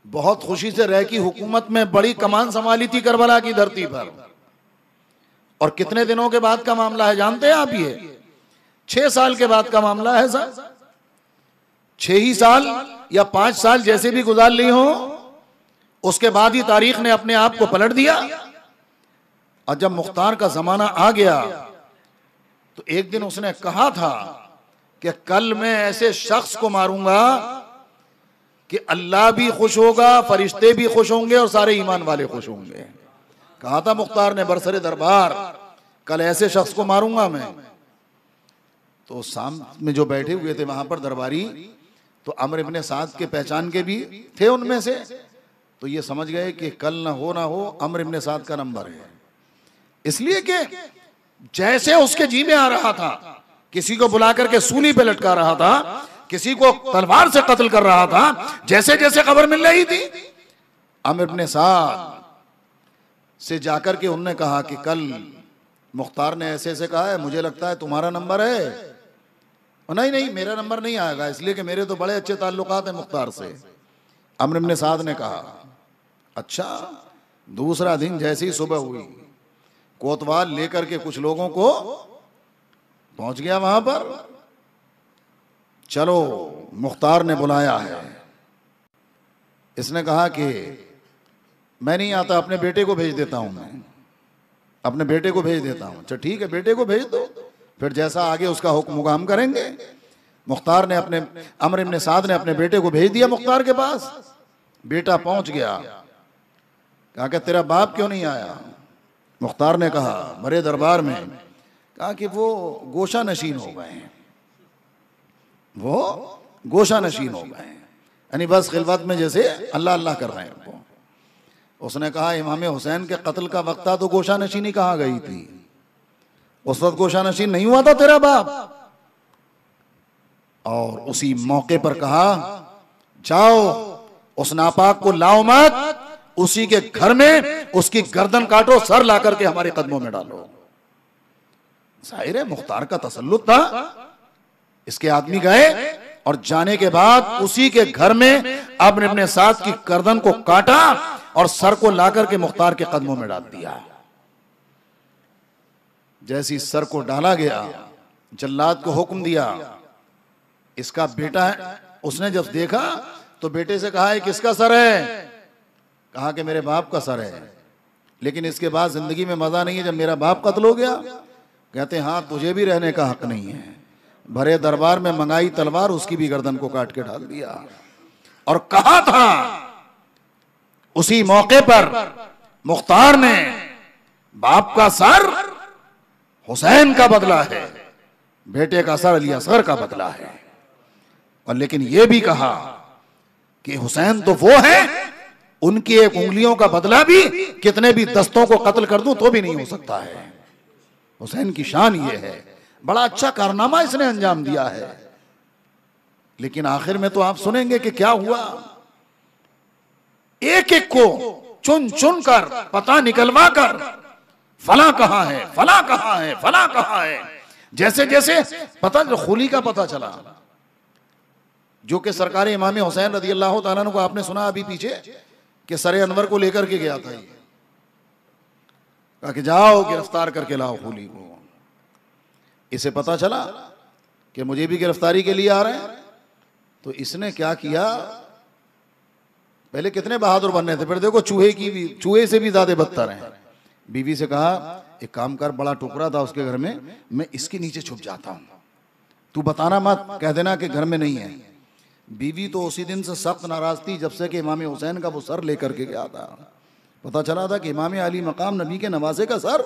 बहुत खुशी से रह की हुकूमत में बड़ी कमान संभाली थी करबला की धरती पर, और कितने दिनों के बाद का मामला है जानते हैं आप? ये 6 साल के बाद का मामला है सर। 6 ही साल या 5 साल जैसे भी गुजार ली हो, उसके बाद ही तारीख ने अपने आप को पलट दिया। और जब मुख्तार का जमाना आ गया तो एक दिन उसने कहा था कि कल मैं ऐसे शख्स को मारूंगा कि अल्लाह भी खुश होगा, फरिश्ते भी खुश होंगे और सारे ईमान वाले खुश होंगे। कहा था मुख्तार ने बरसरे दरबार, कल ऐसे शख्स को मारूंगा मैं। तो सामने में जो बैठे हुए थे वहां पर दरबारी, तो अमर इब्ने साद के पहचान के भी थे उनमें से, तो ये समझ गए कि कल ना हो अमर इब्ने साद का नंबर है। इसलिए कि जैसे उसके जी में आ रहा था, किसी को बुला करके सूली पे लटका रहा था, किसी को तलवार से कत्ल कर रहा था, जैसे जैसे खबर मिल रही थी, अमर इब्ने साद से जाकर के उन्होंने कहा कि कल मुख्तार ने ऐसे ऐसे कहा है, मुझे लगता है तुम्हारा नंबर है। नहीं नहीं, मेरा नंबर नहीं आएगा, इसलिए कि मेरे तो बड़े अच्छे ताल्लुकात हैं मुख्तार से। अमर इब्ने साद ने कहा अच्छा। दूसरा दिन जैसी सुबह हुई, कोतवाल लेकर के कुछ लोगों को पहुंच गया वहां पर। चलो मुख्तार ने बुलाया है। इसने कहा कि मैं नहीं आता, अपने बेटे को भेज देता हूं, मैं अपने बेटे को भेज देता हूं। अच्छा ठीक है, बेटे को भेज दो, फिर जैसा आगे उसका हुक्म हम करेंगे। मुख्तार ने अपने अमर इब्ने साद ने अपने बेटे को भेज दिया मुख्तार के पास। बेटा पहुंच गया, कहा कि तेरा बाप क्यों नहीं आया? मुख्तार ने कहा बड़े दरबार में, कहा कि वो गोशा नशीन हो गए हैं, वो गोशा नशीन हो गए हैं, यानी बस खिलवत में जैसे अल्लाह अल्लाह कर रहे हैं वो। उसने कहा इमाम हुसैन के कत्ल का वक्त था तो गोशा नशीनी कहाँ गई थी? उस वक्त गोशा नशीन नहीं हुआ था तेरा बाप? और उसी मौके पर कहा जाओ उस नापाक को लाओ मत, उसी के घर में उसकी गर्दन काटो, सर ला करके हमारे कदमों में डालो। जाहिर है मुख्तार का तसल्लुत था। इसके आदमी गए और जाने के बाद उसी के घर में अमर इब्ने साद की गर्दन को काटा और सर को ला करके मुख्तार के कदमों में डाल दिया। जैसी सर को डाला गया, जल्लाद को हुक्म दिया, इसका बेटा है। उसने जब देखा तो बेटे से कहा, किसका सर है? कहा कि मेरे बाप का सर है, लेकिन इसके बाद जिंदगी में मजा नहीं है जब मेरा बाप कत्ल हो गया। कहते हाँ, तुझे भी रहने का हक नहीं है। भरे दरबार में मंगाई तलवार, उसकी भी गर्दन को काट के डाल दिया। और कहा था उसी मौके पर मुख्तार ने, बाप का सर हुसैन का बदला है, बेटे का सर अली असगर का बदला है। और लेकिन यह भी कहा कि हुसैन तो वो है, उनकी एक उंगलियों का बदला भी कितने भी दस्तों को कत्ल कर दूं तो भी नहीं हो सकता है। हुसैन की शान ये है। बड़ा अच्छा कारनामा इसने अंजाम दिया है। लेकिन आखिर में तो आप सुनेंगे कि क्या हुआ। एक एक को चुन चुन कर, पता निकलवा कर, फला कहां है, फला कहां है, फला कहां है। जैसे जैसे पता, खुली का पता चला, जो कि सरकार इमाम हुसैन रज़ी अल्लाह तआला अन्हु को आपने सुना अभी पीछे कि सरे अनवर को लेकर के गया था। ये कहा कि जाओ गिरफ्तार करके लाओ खुली को। इसे पता चला कि मुझे भी गिरफ्तारी के लिए आ रहे हैं, तो इसने क्या किया, पहले कितने बहादुर बनने थे, फिर देखो चूहे से भी ज्यादा बदतर हैं। बीवी से कहा, एक काम कर, बड़ा टुकड़ा था उसके घर में, मैं इसके नीचे छुप जाता हूं, तू बताना मत, कह देना कि घर में नहीं है। बीवी तो उसी दिन से सख्त नाराज थी जब से कि इमाम हुसैन का वो सर लेकर के गया था। पता चला था कि इमाम अली मकाम नबी के नवासे का सर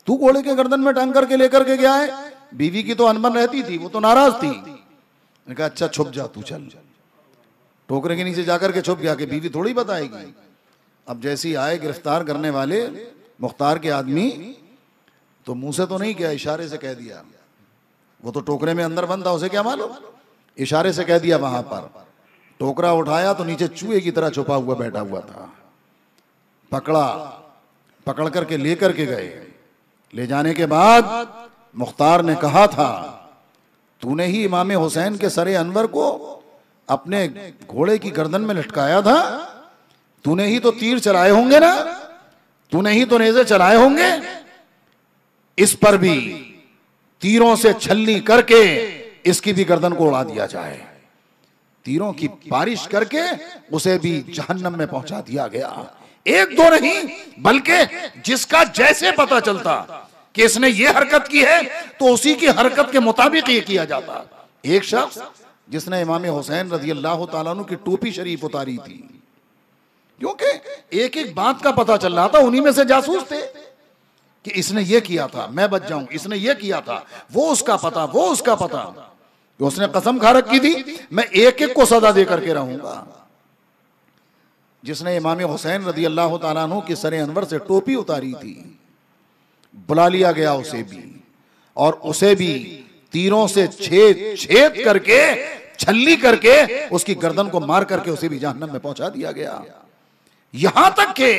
तू घोड़े के गर्दन में टांग करके लेकर के गया है। बीवी की तो अनबन रहती थी, वो तो नाराज थी। मैंने कहा अच्छा छुप जा तू, चल। टोकरे के नीचे जाकर के छुप गया कि बीवी थोड़ी बताएगी। अब जैसी आए गिरफ्तार करने वाले मुख्तार के आदमी, तो मुंह से तो नहीं किया, इशारे से कह दिया। वो तो टोकरे में अंदर बंद था, उसे क्या मालूम, इशारे से कह दिया वहां पर। टोकरा उठाया तो नीचे चूहे की तरह छुपा हुआ बैठा हुआ था। पकड़ा, पकड़ करके लेकर के गए। ले जाने के बाद मुख्तार ने कहा था, तूने ही इमाम हुसैन के सरे अनवर को अपने घोड़े की गर्दन में लटकाया था, तूने ही तो तीर चलाए होंगे ना, तूने ही तो नेज़े चलाए होंगे। इस पर भी तीरों से छलनी करके इसकी भी गर्दन को उड़ा दिया जाए। तीरों की बारिश करके उसे भी जहन्नम में पहुंचा दिया गया। एक दो नहीं, बल्कि जिसका जैसे पता चलता कि इसने ये हरकत की है तो उसी की हरकत के मुताबिक ये किया जाता। एक शख्स जिसने इमाम हुसैन रज़ी अल्लाह तआला अन्हु की टोपी शरीफ उतारी थी, क्योंकि एक एक बात का पता चल रहा था, उन्हीं में से जासूस थे कि इसने ये किया था मैं बच जाऊं, इसने ये किया था, वो उसका पता, वो उसका पता। तो उसने कसम खा रखी थी, मैं एक एक को सजा दे करके रहूंगा। जिसने इमाम हुसैन रज़ी अल्लाह तआला अन्हु के सरे अनवर से टोपी उतारी थी, बुला लिया गया उसे भी, और उसे भी तीरों से छेद करके, छल्ली करके उसकी गर्दन को मार करके उसे भी जहन्नम में पहुंचा दिया गया। यहां तक के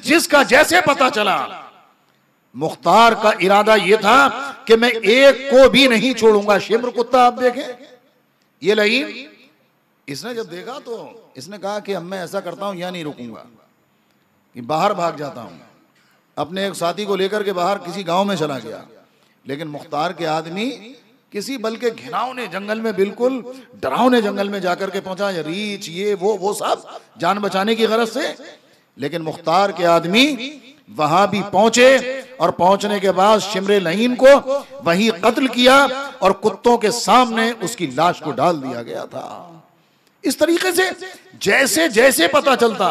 जिसका जैसे पता चला, मुख्तार का इरादा यह था कि मैं एक को भी नहीं छोड़ूंगा। शिम्र कुत्ता आप देखें, ये लईन, इसने जब देखा तो इसने कहा कि अब मैं ऐसा करता हूं, यहां नहीं रुकूंगा, कि बाहर भाग जाता हूं। अपने एक साथी को लेकर के बाहर किसी गांव में चला गया। लेकिन मुख्तार के आदमी किसी बल्कि घिनौने जंगल में, बिल्कुल डरावने जंगल में जाकर के पहुंचा, रीछ ये वो सब जान बचाने की गरज से। लेकिन मुख्तार के आदमी वहां भी पहुंचे, और पहुंचने के बाद शिमरे लहीन को वहीं कत्ल किया और कुत्तों के सामने उसकी लाश को डाल दिया गया था। इस तरीके से जैसे जैसे पता चलता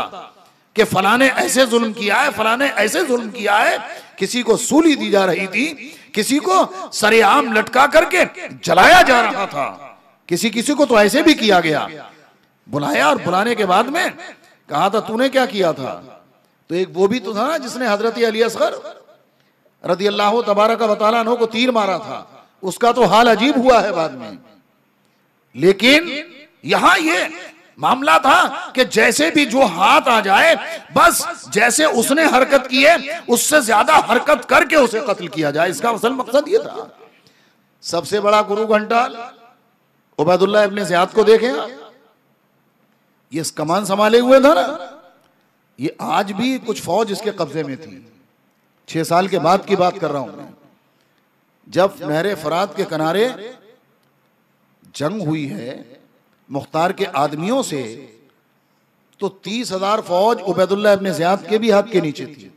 कि फलाने ऐसे जुल्म किया है, फलाने ऐसे जुल्म किया है, किसी को सूली दी जा रही थी, किसी को सरेआम लटका करके जलाया जा रहा था, किसी किसी को तो ऐसे भी किया गया। बुलाया और बुलाने के बाद में कहा था तूने क्या किया था, तो एक वो भी तो था ना जिसने हजरत अली असगर रज़ी अल्लाह तबारक व तआला अन्हु को तीर मारा था, उसका तो हाल अजीब हुआ है बाद में। लेकिन यहां ये मामला था कि जैसे भी जो हाथ आ जाए, बस जैसे उसने हरकत की है उससे ज्यादा हरकत करके उसे कत्ल किया जाए। इसका असल मकसद ये था। सबसे बड़ा गुरु घंटाल उबैदुल्लाह इब्न ज़ियाद को देखें, ये कमान संभाले हुए था ना, ये आज भी कुछ फौज इसके कब्जे में थी। 6 साल के बाद की बात कर रहा हूं मैं, जब नहरे फरात के किनारे जंग हुई है मुख्तार के आदमियों से, तो 30,000 फौज उबैदुल्लाह इब्ने ज़ियाद के भी हाथ के नीचे थी।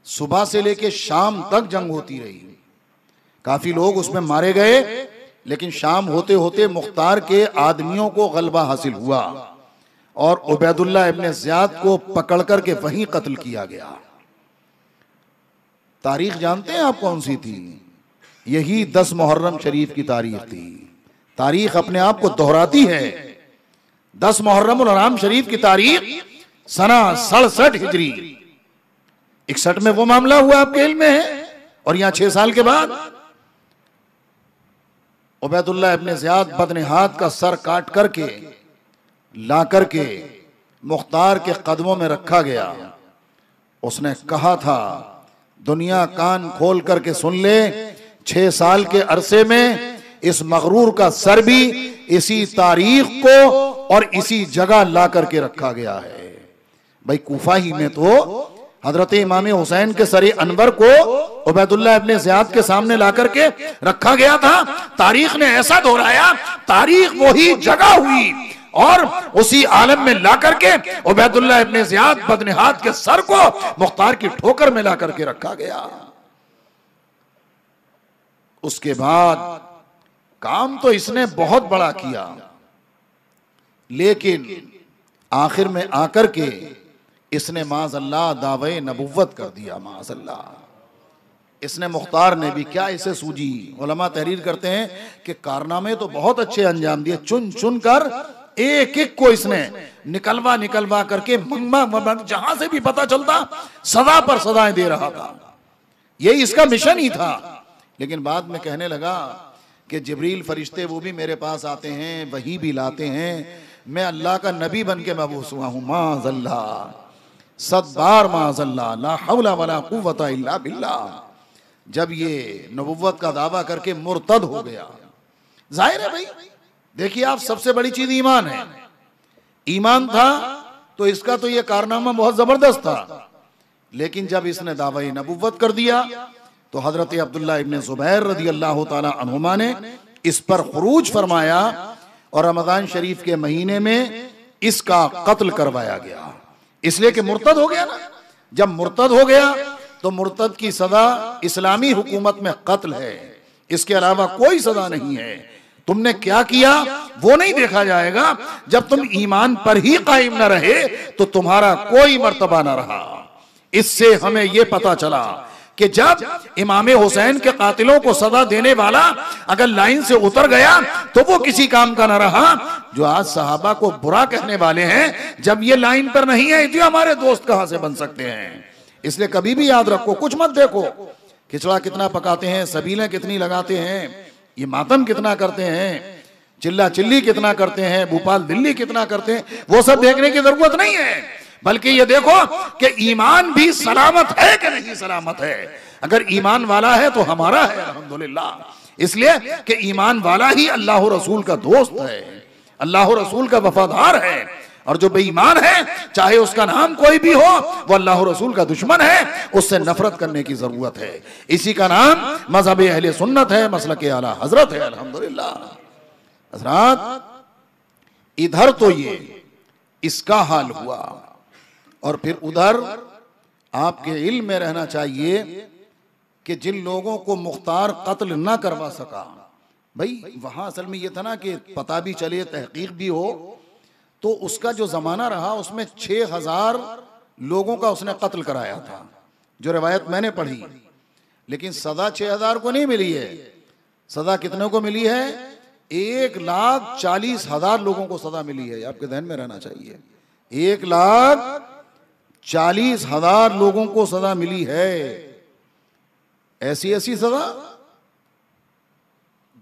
सुबह से लेके शाम तक जंग होती रही, काफी लोग उसमें मारे गए, लेकिन शाम होते होते मुख्तार के आदमियों को गलबा हासिल हुआ और उबैदुल्लाह इब्ने ज़ियाद को पकड़ करके वहीं कत्ल किया गया। तारीख जानते हैं आप कौन सी थी? यही 10 मुहर्रम शरीफ की तारीख थी। तारीख अपने आप को दोहराती है। 10 मुहर्रम हराम शरीफ की तारीख सना 67 हिजरी 61 में वो मामला हुआ, आपके इल्म में है। और यहां 6 साल के बाद उबैदुल्लाह इब्ने ज़ियाद बदने हाथ का सर काट करके ला करके मुख्तार के कदमों में रखा गया। उसने कहा था, दुनिया कान खोल करके सुन ले, 6 साल के अरसे में इस मगरूर का सर भी इसी तारीख को और इसी जगह ला करके रखा गया है। भाई कूफा ही में तो हजरत इमाम हुसैन के सर अनवर को उबैदुल्लाह इब्ने ज़ियाद के सामने ला करके रखा गया था। तारीख ने ऐसा दोहराया, तारीख वही जगह हुई और उसी आलम में ला करके उबैदुल्लाह इब्ने ज़ियाद बदने हाथ के सर को मुख्तार की ठोकर में ला करके रखा गया। उसके बाद काम तो इसने बहुत बड़ा किया, लेकिन आखिर में आकर के इसने माज़अल्लाह दावे नबुव्वत कर दिया। माज़अल्लाह इसने मुख्तार ने भी क्या इसे सूझी। उलमा तहरीर करते हैं कि कारनामे तो बहुत अच्छे अंजाम दिए, चुन चुन कर एक एक को इसने निकलवा निकलवा करके जहां से भी पता चलता सदा पर सदाएं दे रहा था। यही इसका मिशन ही था। लेकिन बाद में कहने लगा कि जिब्रील फरिश्ते वो भी मेरे पास आते हैं, वही भी लाते हैं, मैं अल्लाह का नबी बन के मबूस हुआ हूं। माज़अल्लाह, 7 बार माज़अल्लाह, ला हौला वला कुव्वता इल्ला बिल्लाह। जब ये नबुव्वत का दावा करके मुर्तद हो गया, जाहिर है भाई, देखिए आप, सबसे बड़ी चीज ईमान है। ईमान था तो इसका तो ये कारनामा बहुत जबरदस्त था। लेकिन जब इसने दावा नबुव्वत कर दिया तो हजरत अब्दुल्लाह इब्ने ज़ुबैर रज़ी अल्लाह ताला अन्हुमा ने इस पर खुरूज फरमाया और रमजान शरीफ के महीने में इसका कत्ल करवाया गया, इसलिए कि मुर्तद हो गया ना। जब मुर्तद हो गया तो मुर्तद की सजा इस्लामी हुकूमत में कत्ल है, इसके अलावा कोई सजा नहीं है। तुमने क्या किया वो नहीं देखा जाएगा। जब तुम ईमान पर ही कायम न रहे तो तुम्हारा कोई मर्तबा न रहा। इससे हमें यह पता चला कि जब इमाम हुसैन के कातिलों को सजा देने वाला अगर लाइन से उतर गया तो वो किसी काम का न रहा। जो आज सहाबा को बुरा कहने वाले हैं, जब ये लाइन पर नहीं है तो हमारे दोस्त कहां से बन सकते हैं। इसलिए कभी भी याद रखो, कुछ मत देखो खिचड़ा कितना पकाते हैं, सबीलें कितनी लगाते हैं, ये मातम कितना करते हैं, चिल्ला चिल्ली कितना करते हैं, भोपाल दिल्ली कितना करते हैं, वो सब देखने की जरूरत नहीं है। बल्कि ये देखो कि ईमान भी सलामत है कि नहीं सलामत है। अगर ईमान वाला है तो हमारा है, अल्हम्दुलिल्लाह। इसलिए कि ईमान वाला ही अल्लाह रसूल का दोस्त है, अल्लाह रसूल का वफादार है। और जो बेईमान है, चाहे उसका नाम कोई भी हो, वो अल्लाह रसूल का दुश्मन है, उससे नफरत करने की जरूरत है। इसी का नाम मजहब अहले सुन्नत है, मसलक आला हजरत है, अल्हम्दुलिल्लाह। हजरात, इधर तो ये इसका हाल हुआ और फिर उधर आपके इल्म में रहना चाहिए कि जिन लोगों को मुख्तार कत्ल ना करवा सका, भाई वहां असल में ये था ना कि पता भी चले, तहकीक भी हो, तो उसका जो जमाना रहा उसमें 6,000 लोगों का उसने कत्ल कराया था, जो रिवायत मैंने पढ़ी। लेकिन सजा 6,000 को नहीं मिली है, सजा कितने को मिली है? 1,40,000 लोगों को सजा मिली है। आपके ध्यान में रहना चाहिए, 1,40,000 लोगों को सजा मिली है। ऐसी ऐसी सजा,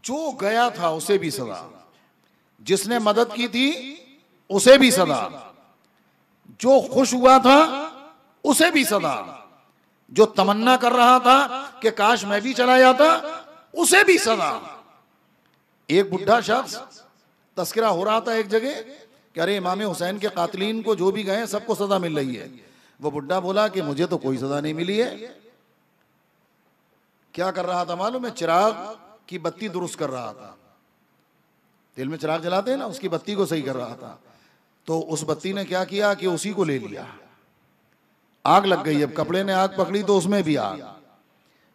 जो गया था उसे भी सजा, जिसने मदद की थी उसे भी सजा, जो खुश हुआ था उसे भी सजा, जो तमन्ना कर रहा था कि काश मैं भी चला जाता उसे भी सजा। एक बुढ़ा शख्स, तस्करा हो रहा था एक जगह कि अरे इमाम हुसैन के कातिलीन को जो भी गए सबको सजा मिल रही है। वो बुड्ढा बोला कि मुझे तो कोई सजा नहीं मिली है। क्या कर रहा था मालूम है? चिराग की बत्ती दुरुस्त कर रहा था। तेल में चिराग जलाते हैं ना, उसकी बत्ती को सही कर रहा था। तो उस बत्ती ने क्या किया कि उसी को ले लिया, आग लग गई। अब कपड़े ने आग पकड़ी तो उसमें भी आग।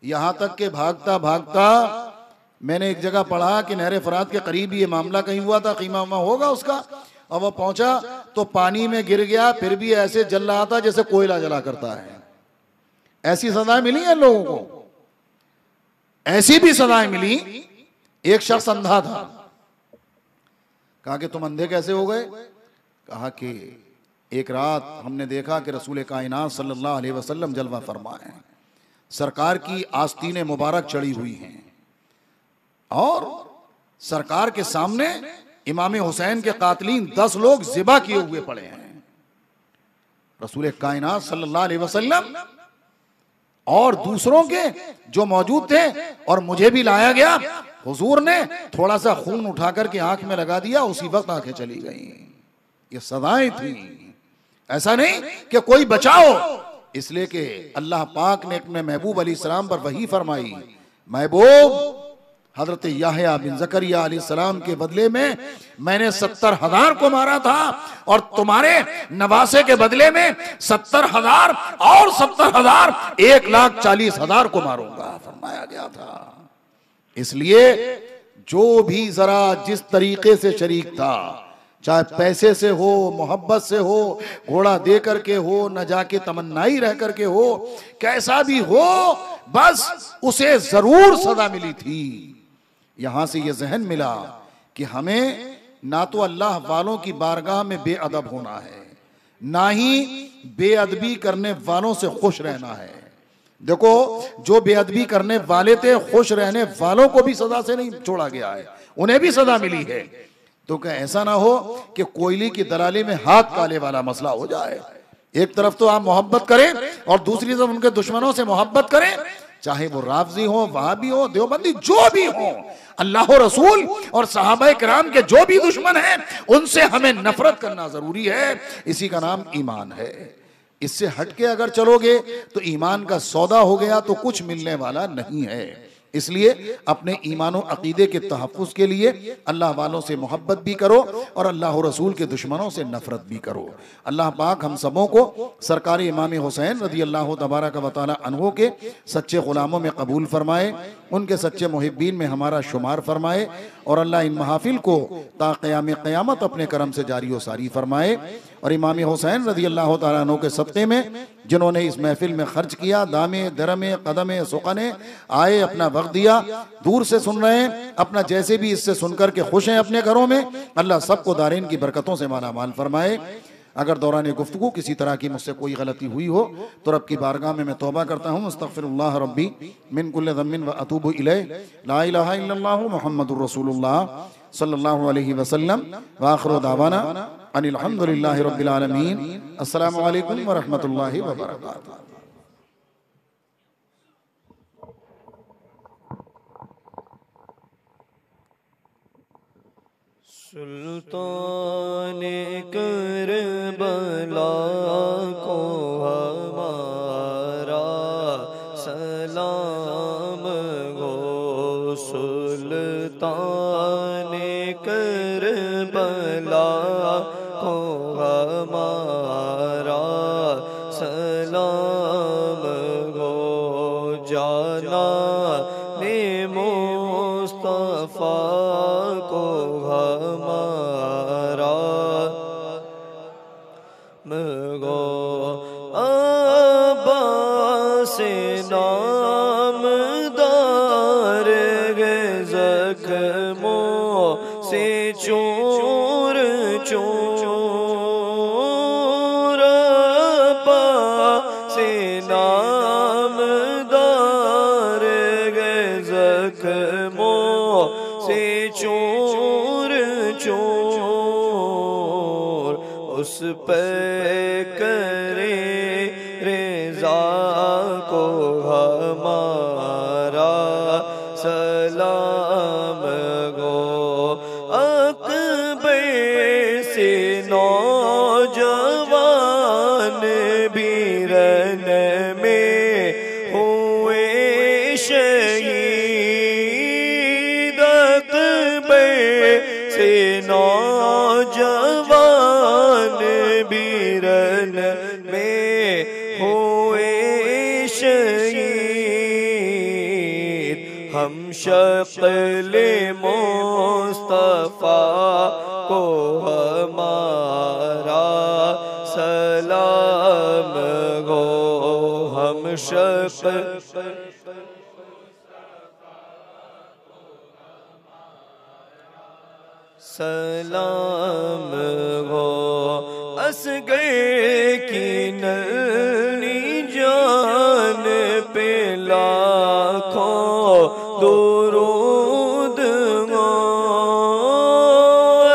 यहां तक के भागता भागता मैंने एक जगह पढ़ा कि नहर फरात के करीब ये मामला कहीं हुआ था, कीमा उमा होगा उसका, और वो पहुंचा तो पानी में गिर गया, फिर भी ऐसे जल रहा था जैसे कोयला जला करता है। ऐसी सजाएं मिली हैं लोगों को। ऐसी भी सजाएं मिली। एक शख्स अंधा था, कहा कि तुम अंधे कैसे हो गए? कहा कि एक रात हमने देखा कि रसूल कायनात सल्लल्लाहु अलैहि वसल्लम जलवा फरमा है, सरकार की आस्तीनें मुबारक चढ़ी हुई हैं और सरकार के सामने इमाम हुसैन के कातलीन 10 लोग ज़िबा किए हुए पड़े हैं। रसूल कायनात सल्लल्लाहु अलैहि वसल्लम और दूसरों के जो मौजूद थे, और मुझे भी लाया गया। हुजूर ने थोड़ा सा खून उठाकर के आंख में लगा दिया, उसी वक्त आंखें चली गईं। ये सजाएं थी। ऐसा नहीं कि कोई बचाओ, इसलिए कि अल्लाह पाक ने अपने महबूब अलैहिस्सलाम पर वही फरमाई, महबूब हजरत याहया बिन ज़करिया अलैहिस्सलाम के बदले में मैंने 70,000 को मारा था, और तुम्हारे नवासे के बदले में 70,000 और 70,000 1,40,000 को मारूंगा, फरमाया गया था। इसलिए जो भी जरा जिस तरीके से शरीक था, चाहे पैसे से हो, मोहब्बत से हो, घोड़ा दे करके हो, न जाके तमन्नाई रह करके हो, कैसा भी हो, बस उसे जरूर सजा मिली थी। यहां से ये जहन मिला कि हमें ना तो अल्लाह वालों की बारगाह में बेअदब होना है, ना ही बेअदबी करने वालों से खुश रहना है। देखो, जो बेअदबी करने वाले थे, खुश रहने वालों को भी सजा से नहीं छोड़ा गया है, उन्हें भी सजा मिली है। तो क्या ऐसा ना हो कि कोयले की दलाली में हाथ काले वाला मसला हो जाए। एक तरफ तो आप मोहब्बत करें और दूसरी तरफ उनके दुश्मनों से मोहब्बत करें, चाहे वो राफजी हो, वहाबी हो, देवबंदी, जो भी हो। अल्लाह रसूल और सहाबा किराम के जो भी दुश्मन हैं, उनसे हमें नफरत करना जरूरी है। इसी का नाम ईमान है। इससे हटके अगर चलोगे तो ईमान का सौदा हो गया तो कुछ मिलने वाला नहीं है। इसलिए अपने ईमानो अकीदे के तहफ़्फ़ुज़ के लिए अल्लाह वालों से मोहब्बत भी करो और अल्लाह रसूल के दुश्मनों से नफरत भी करो। अल्लाह पाक हम सबों को सरकार इमाम हुसैन रज़ी अल्लाह तबारक व तआला अन्हु के सच्चे ग़ुलामों में कबूल फरमाए, उनके सच्चे मुहिब्बीन में हमारा शुमार फरमाए, और अल्लाह इन महाफिल को ता क़याम क़यामत अपने करम से जारी व सारी फरमाए। और इमाम हुसैन रज़ी अल्लाह तआला अन्हु के सदक़े में जिन्होंने इस महफिल में खर्च किया, दामे दरमे कदमे सुकने आए, अपना वक्त दिया, दूर से सुन रहे हैं, अपना जैसे भी इससे सुनकर के खुश हैं अपने घरों में, अल्लाह सबको दारीन की बरकतों से माला माल फरमाए। अगर दौरान गुफ्तगू किसी तरह की मुझसे कोई गलती हुई हो तो रब की बारगाह में मैं तौबा करता हूँ। अस्तग़फिरुल्लाह रब्बी मिन कुल्लि ज़म्बिन व अतूबु इलैह। ला इलाहा इल्लल्लाहु मुहम्मदुर रसूलुल्लाह सल्लल्लाहु अलैहि वसल्लम। व आखिरु दावाना अनिल हम्दुलिल्लाहि रब्बिल आलमीन। अस्सलामु अलैकुम व रहमतुल्लाहि व बरकातुहू। सुल्ताने करबला को हमारा सलाम हो, सुल्ताने करबला को हमारा सलाम हो, जाना ने मुस्तफा को हमारा मगो अब्बास नामदार गे ज़ख्मों से चूर चूर, अब्बास नामदार गे ज़ख्मों से चूर चूर, उस पे करे रेज़ा को हमारा सलाम गो। अकबर से नौजवान भी से नौजवान बीरन में हुए शहीद। हम शक्ल मुस्तफा को हमारा सलाम गो। हम शक्ल सलाम गो। असगर की नन्ही जान पे लाखों दुरूद गो।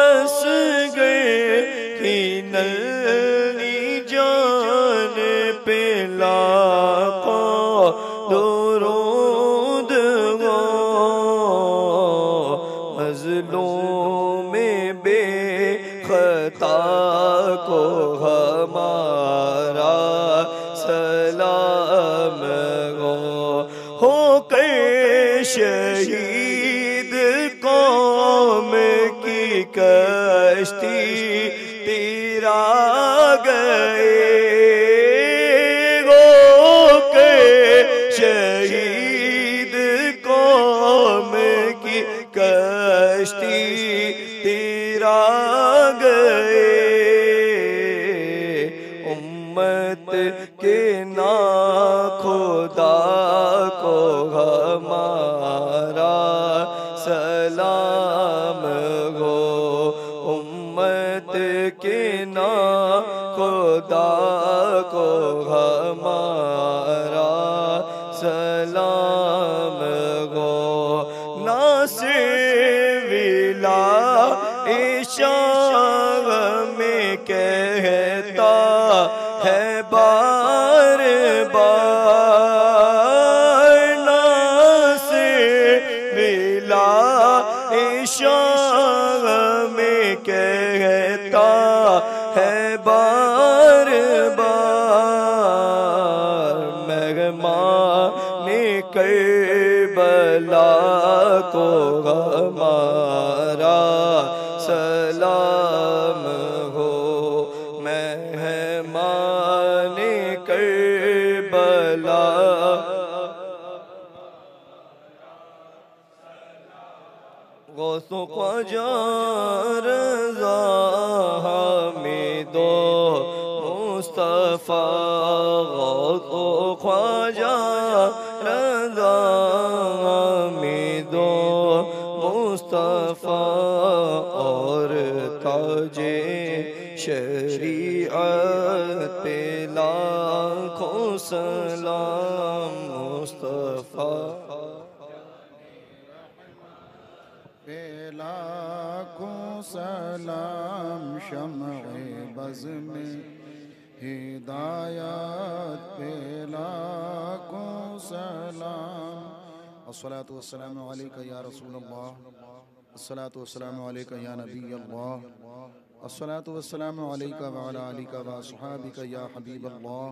असगर की नन्ही जान पे लाखों दुरूद गो। मज़लूम बेखता को हमारा सलाम गो। होकर शहीद कौम की कश्ती तेरा गए। होकर शहीद कौम की कश्ती तेरा गए। उम्मत के ना खुदा को हमारा सलाम गो। उम्मत के ना खुदा को हमारा सलाम गो। नासिर विला इशाग में कहता है बार बार। नासिर विला इशाग में कहता है बार बार। मेहमाने करबला को हमारा सलाम हो। मेहमाने करबला गौसो ख्वाजा रज़ा हमीदो मुस्तफ़ा। गौसो ख्वाजा रज़ा हमीदो मुस्तफ़ा। और ताजे शरीअत पे लाखों सलाम मुस्तफ़ा। लाखों सलाम शम्अ बज़ में हिदायत पे लाखों सलाम। अस्सलातु वस्सलामु अलैका या रसूल अल्लाह। अस्सलातु वस्सलामु अलैका या नबी अल्लाह। अस्सलातु वस्सलामु अलैका व अला आलिका व अस्हाबिका या हबीब अल्लाह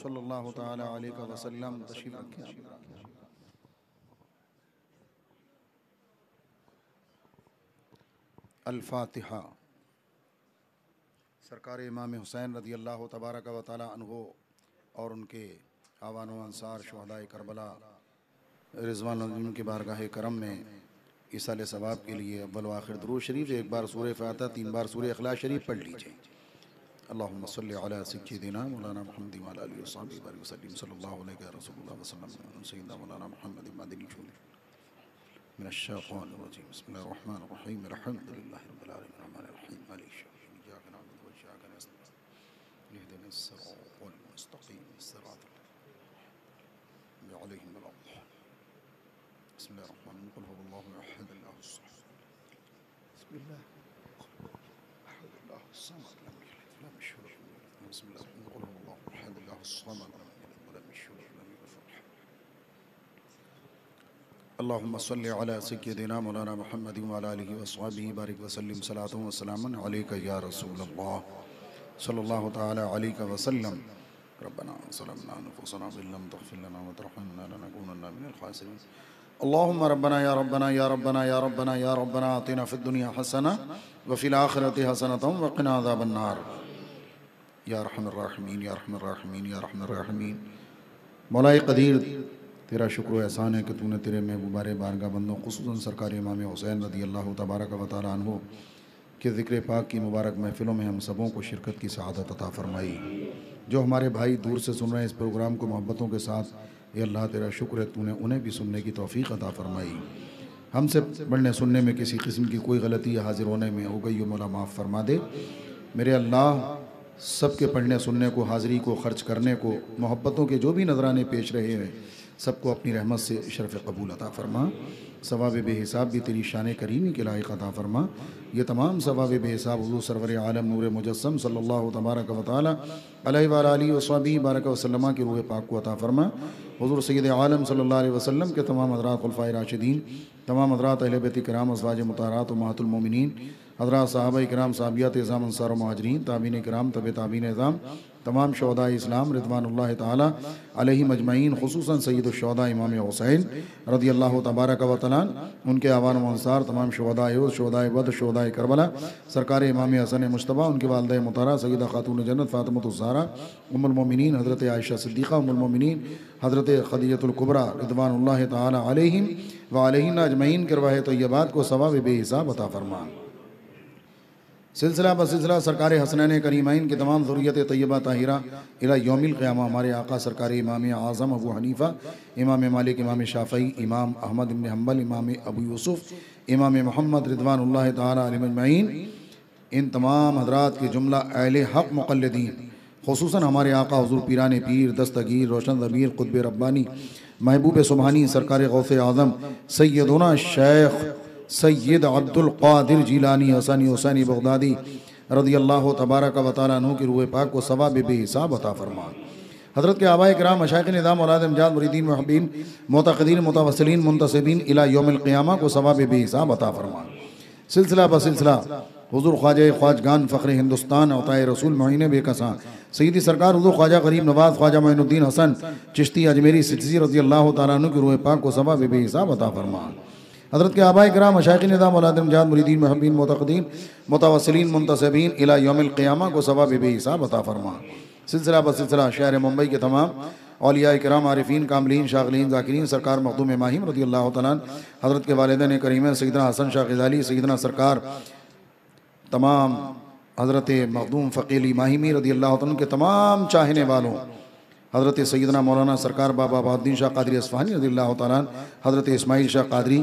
सल्लल्लाहु तआला अलैहि वसल्लम। तशरीफ रखिए। अल-फातिहा। सरकार इमाम हुसैन रज़ी अल्लाह तबारक व तआला अन्हु और उनके आवान व अंसार शुहदाए करबला रिज़वानुल्लाह की बारगाह करम में इसाले सवाब के लिए अव्वल व आखिर दुरूद शरीफ एक बार सूरह फातिहा 3 बार सूरह इखलास शरीफ पढ़ लीजिए। अल्लाहुम्मा सल्लि अला सय्यिदिना मौलाना मुहम्मद व अला आलिहि व सहबिहि व सल्लिम सल्लल्लाहु अलैहि रसूलुल्लाह व सल्लम सय्यिदना मौलाना मुहम्मद मदनी शूली मिनश्शैतानिर रजीम। बिस्मिल्लाहिर रहमानिर रहीम। अल्हम्दुलिल्लाहि रब्बिल आलमीन अर्रहमानिर रहीम मालिकि यौमिद्दीन इय्याका नअबुदु व इय्याका नस्तईन इहदिनस सिरातल मुस्तक़ीम सिरातल लज़ीना अनअमता अलैहिम गैरिल मग़दूबि अलैहिम। बिस्मिल्लाहिर रहमानिर रहीम। क़ुल हुवल्लाहु अहद अल्लाहुस समद। बिस्मिल्लाह अल्लाहुस समद लम यलिद व लम यूलद व लम यकुल lahu बिस्मिल्लाह। क़ुल हुवल्लाहु अहद अल्लाहुस समद लम यलिद व लम यूलद व लम यकुल lahu अल्लाहुम्मा सल्लि अला सय्यिदिना मौलाना मुहम्मद व अला आलिहि व सहबिहि बारिक व सल्लिम सलातु व सलामन अलैका या रसूलल्लाह सल्लल्लाहु तआला अलैहि व सल्लम। रब्बना ज़लमना अनफुसना व इन लम तग़फिर लना व तरहमना लनकूनन्ना मिनल ख़ासिरीन। अल्लाहुम्मा रब्बना या रब्बना या रब्बना या रब्बना या रब्बना आतिना फिद दुनिया हसना व फिल आखिरति हसनतम व क़िना अज़ाबन्नार या रहमर राहिमीन या रहमर राहिमीन या रहमर राहिमीन। मौलाए क़दीर, तेरा शुक्र व एहसान है कि तूने तेरे महबूबारे बारगाह बंदों खुसूसन सरकार इमाम हुसैन रज़ी अल्लाह तबारक व तआला अन्हु के ज़िक्र पाक की मुबारक महफ़िलों में हम सबों को शिरकत की सआदत अता फ़रमाई। जो हमारे भाई दूर से सुन रहे हैं इस प्रोग्राम को मोहब्बतों के साथ, ये अल्लाह तेरा शुक्र है तूने उन्हें भी सुनने की तौफ़ीक़ अता फ़रमाई। हमसे पढ़ने सुनने में किसी किस्म की कोई गलती या हाज़िर होने में हो गई हो मौला माफ़ फ़रमा दे। मेरे अल्लाह सबके पढ़ने सुनने को, हाज़िरी को, ख़र्च करने को, मोहब्बतों के जो भी नजराने पेश रहे हैं सबको अपनी रहमत से शरफ़ कबूल अता फ़रमा। सवाब बेहिसाब भी तेरी शान करीमी के लायक अता फ़रमा। ये तमाम सवाब बेहिसाब हुज़ूर सरवर आलम नूर मुजस्सम सल्लल्लाहु तबारक व तआला अलैहि व आलिहि व सहबिही बारक व सल्लम की रूह पाक को अता फ़रमा। हुज़ूर सय्यद आलम सल्लल्लाहु अलैहि वसल्लम के तमाम हज़रात खुलफ़ाए राशिदीन, तमाम हज़रात अहले बैत किराम, अज़वाज मुतहरात उम्महातुल मोमिनीन, हज़रात सहाबाए किराम, सहाबियात इज़ाम, अंसार व मुहाजिरीन, ताबीन किराम, तबे ताबीन इज़ाम, तमाम शुहदाए इस्लाम रिज़वानुल्लाहि तआला अलैहिम अजमईन, खुसूसन सय्यदुश शुहदा इमाम हुसैन रज़ियल्लाहु तबारक व तआला उनके आवान व अंसार, तमाम शुहदाए उहद, शुहदाए बद्र, शुहदाए करबला, सरकार इमाम हसन मुज्तबा, उनकी वालिदा मुतहरा सय्यदा खातून जन्नत फ़ातिमतुज़ ज़हरा उम्मुल मोमिनीन हज़रत आयशा सिद्दीक़ा उम्मुल मोमिनीन हज़रत खदीजतुल कुबरा रिज़वानुल्लाहि तआला अलैहिम व अलैहिन्ना अजमईन के अरवाह तय्यबात को सवाब बेहिसाब अता फ़रमा। सिलसिला ब सिलसिला सरकार हसनैन करीमैन की तमाम ज़ुर्रियत तय्यबा ताहिरा इला यौमिल क़ियामा हमारे आका सरकार इमाम आज़म अबू हनीफ़ा, इमाम मालिक, इमाम शाफ़ई, इमाम अहमद इब्न हम्बल, इमाम अबू यूसुफ़, इमाम मोहम्मद रिज़वानुल्लाहि तआला अलैहिम अजमईन, इन तमाम हज़रात के जुमला अहले हक़ मुक़ल्लिदीन, खुसूसन हमारे आका हुज़ूर पीराने पीर, दस्तगीर, रोशन ज़मीर, क़ुत्ब रब्बानी, महबूब सुबहानी, सरकार गौसे आज़म सैयदुना शेख सैयद अब्दुल क़ादिर जीलानी हसनी हुसैनी बगदादी रज़ियल्लाहु तबारक व तआला अन्हु की रूह पाक को सवाब बेहिसाब अता फ़रमा। हज़रत के आबाए किराम, मशाइख़ निज़ाम, औलाद अमजाद, मुरीदीन, मुहब्बीन, मुतक़दीन, मुतवस्सिलीन, मुंतसिबीन इला यौमिल क़ियामा को सवाब बेहिसाब अता फ़रमा। सिलसिला ब सिलसिला हुज़ूर ख्वाजा ख्वाजगान फ़ख्र हिंदुस्तान अताए रसूल मोइन बेकसा सईदी सरकार हुज़ूर ख्वाजा गरीब नवाज़ ख्वाजा मोइनुद्दीन हसन चिश्ती अजमेरी सिद्दीक़ी रज़ियल्लाहु तआला अन्हु की रूह पाक को सवाब बेहिसाब अता फ़रमा। हज़रत के आबाए किराम, मशाइख़ निज़ाम, औलाद अमजाद, मुरीदीन, मुहब्बीन, मुतक़दीन, मुतवस्सिलीन, मुंतसिबीन इला यौमिल क़ियामा को सवाब बेहिसाब अता फ़रमा। सिलसिला ब सिलसिला शहर मुंबई के तमाम औलियाए किराम, आरिफीन, कामिलीन, शागिलीन, ज़ाकिरीन, सरकार मखदूम माहिम रज़ियल्लाहु तआला हज़रत के वालिदैन करीमैन सैयदना हसन शाह ग़ज़ाली, सैयदना सरकार तमाम हज़रत मखदूम फ़क़ीली माहिमी रज़ियल्लाहु तआला के तमाम चाहने वालों, हज़रत सैयदना मौलाना सरकार बाबा बहाउद्दीन शाह क़ादरी अस्फ़हानी रज़ियल्लाहु तआला, हज़रत इस्माइल शाह क़ादरी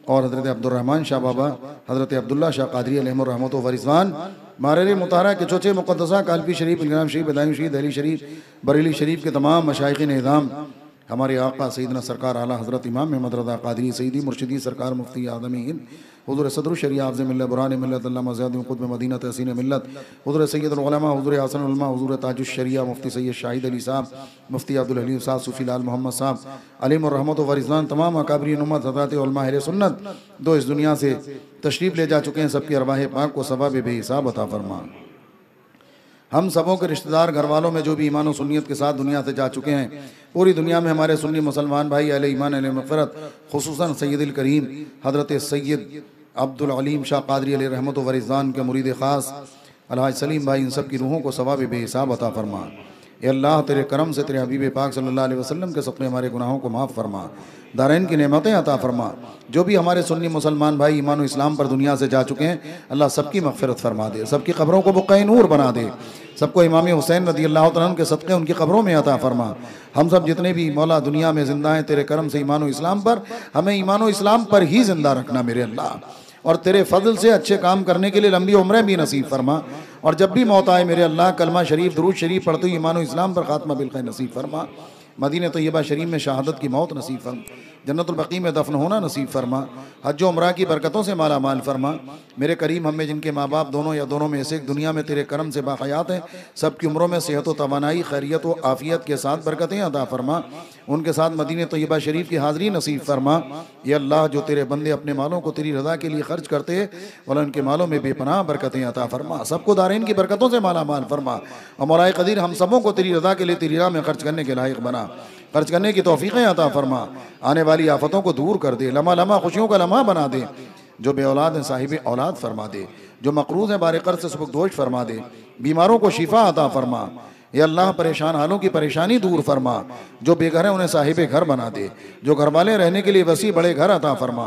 और हज़रत अब्दुर्रहमान शाह बाबा, हज़रत अब्दुल्ला शाह क़ादरी अलैहिमुर रहमत व रिज़वान, मारेरे मुताहरा के चोचे मुक़द्दसा, कालपी शरीफ, इल्गाम शरीफ, बदायूं शरीफ, दहली शरीफ, बरेली शरीफ के तमाम मशाइख़ निज़ाम, हमारे आका सैयदना सरकार आला हज़रत इमाम अहमद रज़ा क़ादरी सईदी मुर्शिदी सरकार मुफ्ती आज़म हिंद हुज़ूर सदरुल शरिया हाफ़िज़ मिल्लत बुरहान मिल्लत अल्लामा ज़ियादुल क़ुत्ब मदीना तहसीन मिल्लत हुज़ूर सैयदुल उलमा हुज़ूर हसनुल उलमा हुज़ूर ताजुश शरिया मुफ्ती सैयद शाहिद अली साहब, मुफ्ती अब्दुल हलीम साहब, सूफ़ी लाल मोहम्मद साहब अलैहिमुर रहमत व रिज़वान, तमाम अकाबरीन उम्मत हज़रात उलमा अहले सुन्नत दो इस दुनिया से तशरीफ़ ले जा चुके हैं, सबकी अरवाह पाक को सवाब बेहिसाब अता फ़रमा। हम सबों के रिश्तेदार, घर वालों में जो भी ईमान और सुन्नियत के साथ दुनिया से जा चुके हैं, पूरी दुनिया में हमारे सुन्नी मुसलमान भाई अहले ईमान अहले मग़फ़िरत, खुसूसन सैयदुल करीम हज़रत सैयद अब्दुल अलीम शाह क़ादरी अलैहि रहमत व रिज़वान के मुरीद ख़ास अलहाज सलीम भाई, इन सब की रूहों को सवाब बेहिसाब अता फ़रमा। ए अल्लाह, तेरे करम से तेरे हबीब पाक सल्लल्लाहु अलैहि वसल्लम के सदक़े हमारे गुनाहों को माफ़ फ़रमा, दारैन की नेमतें अता फ़रमा। जो भी हमारे सुन्नी मुसलमान भाई ईमान और इस्लाम पर दुनिया से जा चुके हैं, अल्लाह सबकी मग़फ़िरत फ़रमा दे, सबकी क़ब्रों को बुक़्क़ाए नूर बना दे, सबको इमाम हुसैन रज़ियल्लाहु तआला अन्हु के सदक़े उनकी क़ब्रों में अता फ़रमा। हम सब जितने भी मौला दुनिया में ज़िंदा हैं, तेरे करम से ईमान और इस्लाम पर, हमें ईमान और इस्लाम पर ही ज़िंदा रखना मेरे अल्लाह, और तेरे फ़ज़ल से अच्छे काम करने के लिए लंबी उम्रें भी नसीब फरमा, और जब भी मौत आए मेरे अल्लाह कलमा शरीफ दुरूद शरीफ पढ़ते हुए ईमान और इस्लाम पर ख़ात्मा बिल खैर नसीब फरमा। मदीना तैयबा शरीफ में शहादत की मौत नसीब फरमा, जन्नतुल बक़ी में दफन होना नसीब फरमा, हज व उम्रा की बरकतों से माला माल फरमा। मेरे करीम हमें जिनके माँ बाप दोनों या दोनों में से एक दुनिया में तेरे करम से बाक़यात हैं, सबकी उम्रों में सेहत व तवानाई, खैरियत व आफ़ियत के साथ बरकतें अता फरमा, उनके साथ मदीना तैयबा शरीफ की हाज़री नसीब फरमा। ये अल्लाह, जो तेरे बंदे अपने मालों को तेरी रज़ा के लिए खर्च करते हैं, वाला उनके मालों में बेपनाह बरकतें अता फरमा, सबको दारैन की बरकतों से माला माल फरमा। और मौलाए क़दीर, हम सबों को तेरी रज़ा के लिए तेरी राह में खर्च करने के लायक बना, खर्च करने की तौफ़ीक़ें अता फरमा। आने वाली वाली आफतों को दूर कर दे, लम्हा लम्हा खुशियों का लम्हा बना दे। जो बे औलाद हैं साहिब औलाद फरमा दे, जो मकरूज हैं बारिकर से सुबकदोश फरमा दे, बीमारों को शिफा अता फरमा। या अल्लाह परेशान हालों की परेशानी दूर फरमा। जो बेघर हैं उन्हें साहिब घर बना दे, जो घर वाले रहने के लिए वसी बड़े घर अता फरमा।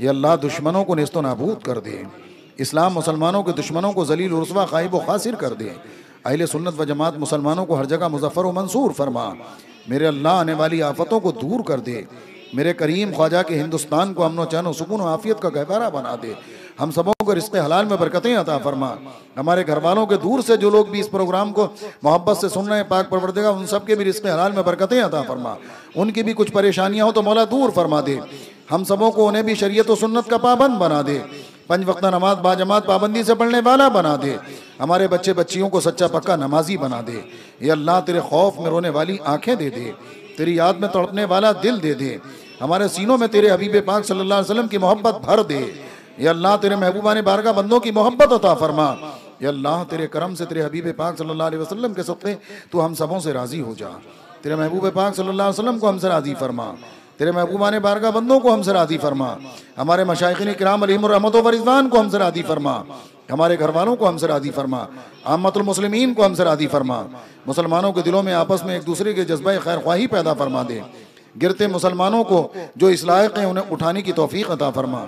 या अल्लाह दुश्मनों को नेस्तो नाबूद कर दे, इस्लाम मुसलमानों के दुश्मनों को जलील रुस्वा खाइब व खासिर कर दे। अहले सुन्नत व जमात मुसलमानों को हर जगह मुजफ्फर व मंसूर फरमा। मेरे अल्लाह आने वाली आफतों को दूर कर दे। मेरे करीम ख्वाजा के हिंदुस्तान को अमन व चैन व सुकून व आफियत का गहवारा बना दे। हम सबों को रिज़्क़ हलाल में बरकतें अता फरमा। हमारे घर वालों के दूर से जो लोग भी इस प्रोग्राम को मोहब्बत से सुन रहे हैं, पाक परवरदिगार उन सब के भी रिज़्क़ हलाल में बरकतें अता फरमा। उनकी भी कुछ परेशानियाँ हो तो मौला दूर फरमा दे। हम सबों को उन्हें भी शरीयत व सुन्नत का पाबंद बना दे। 5 वक्त नमाज बाजमात पाबंदी से पढ़ने वाला बना दे। हमारे बच्चे बच्चियों को सच्चा पक्का नमाजी बना दे। ये अल्लाह तेरे खौफ में रोने वाली आंखें दे दे, तेरी याद में तड़पने वाला दिल दे दे। हमारे सीनों में तेरे हबीब पाक सल्लल्लाहु अलैहि वसल्लम की मोहब्बत भर दे। या अल्लाह तेरे महबूबाने बारगाह बंदों की मोहब्बत अता फरमा। या अल्लाह तेरे करम से तेरे हबीब पाक सल्लल्लाहु अलैहि वसल्लम के सदक़े तू हम सबों से राज़ी हो जा। तेरे महबूब पाक सल्लल्लाहु अलैहि वसल्लम को हमसे राज़ी फरमा। तेरे महबूबाने बारगाह बंदों को हमसे राज़ी फरमा। हमारे मशाइख़िन किराम अलैहिमुर रहमत व रिज़वान को हमसे राज़ी फरमा। हमारे घर वालों को हमसे राज़ी फरमा। आम्मतुल मुस्लिमीन को हमसे राज़ी फरमा। मुसलमानों के दिलों में आपस में एक दूसरे के जज्बा खैर ख्वाही पैदा फरमा दे। गिरते मुसलमानों को जो इस लायक हैं उन्हें उठाने की तौफीक अता फरमा।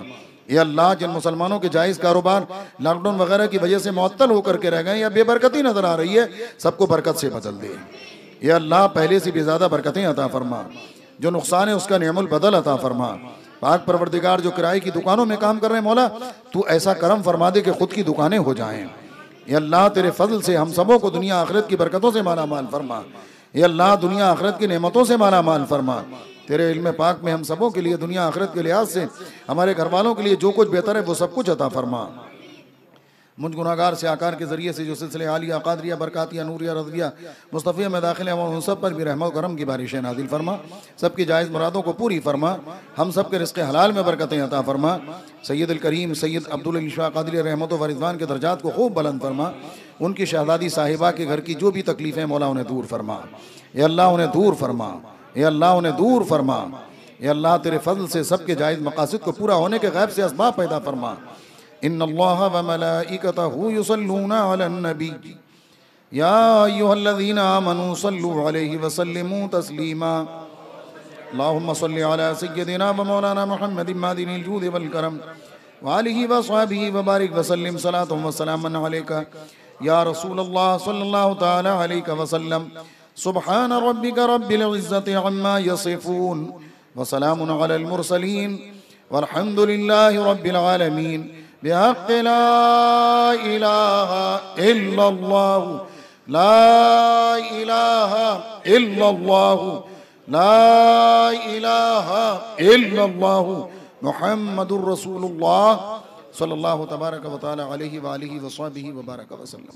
या अल्लाह जिन मुसलमानों के जायज़ कारोबार लॉकडाउन वगैरह की वजह से मुअत्तल होकर के रह गए या बेबरकती नजर आ रही है, सबको बरकत से बदल दे। या अल्लाह पहले से भी ज़्यादा बरकतें अता फरमा। जो नुकसान है उसका नियमुल बदल अता फरमा। पाक परवरदिगार जो किराए की दुकानों में काम कर रहे हैं मौला तू ऐसा करम फरमा दे कि खुद की दुकानें हो जाएं। या अल्लाह तेरे फजल से हम सबों को दुनिया आखिरत की बरकतों से माला माल फरमा। या अल्लाह दुनिया आखिरत की नेमतों से माला माल फरमा। तेरे इल्म पाक में हम सबों के लिए दुनिया आखिरत के लिहाज से हमारे घर वालों के लिए जो कुछ बेहतर है वो सब कुछ अता फरमा। मुझ गुनाहगार से आकार के ज़रिए से जो सिलसिले आलिया कादरिया बरकातिया नूरिया रज़विया मुस्तफ़िया में दाखिल हैं उन सब पर भी रहमत करम की बारिशें नाज़िल फरमा। सबकी जायज़ मुरादों को पूरी फरमा। हम सब के रिज़्क़ हलाल में बरकतें अता फरमा। सैयद करीम सैयद अब्दुल अली शाह क़ादरी रहमत व रिज़वान के दर्जात को खूब बुलंद फरमा। उनकी शहज़ादी साहिबा के घर की जो भी तकलीफ़ें मौला उन्हें दूर फरमा। या अल्लाह उन्हें दूर फरमा। या अल्लाह उन्हें दूर फरमा। या अल्लाह तेरे फज़ल से सबके जायज़ मक़ासिद को पूरा होने के गैब से असबाब पैदा फरमा। इन्नल्लाह व मलाइकतहु युसल्लूना अलन नबी या अय्युहल्लज़ीना आमनू सल्लु अलैहि व सल्लिमू तस्लीमा। अल्लाहुम्मा सल्लि अला सय्यदिना व मौलाना मुहम्मदिन मादिनिल जूद वल करम व आलिहि व स्वहबिहि व बारिक व सल्लिम सलातुन व सलामन अलैका या रसूलल्लाह सल्लल्लाहु तआला अलैहि व सल्लम। सुब्हान रब्बिका रब्बिल इज़्ज़ति अम्मा यसिफून व सलामुन अलल मुरसलीन वल्हम्दुलिल्लाहि रब्बिल आलमीन। बिहक़्क़ि ला इलाहा इल्लल्लाह ला इलाहा इल्लल्लाह ला इलाहा इल्लल्लाह मुहम्मदुर रसूलुल्लाह सल्लल्लाहु तबारक व तआला अलैहि व आलिहि व सहबिहि व बारक व सल्लम।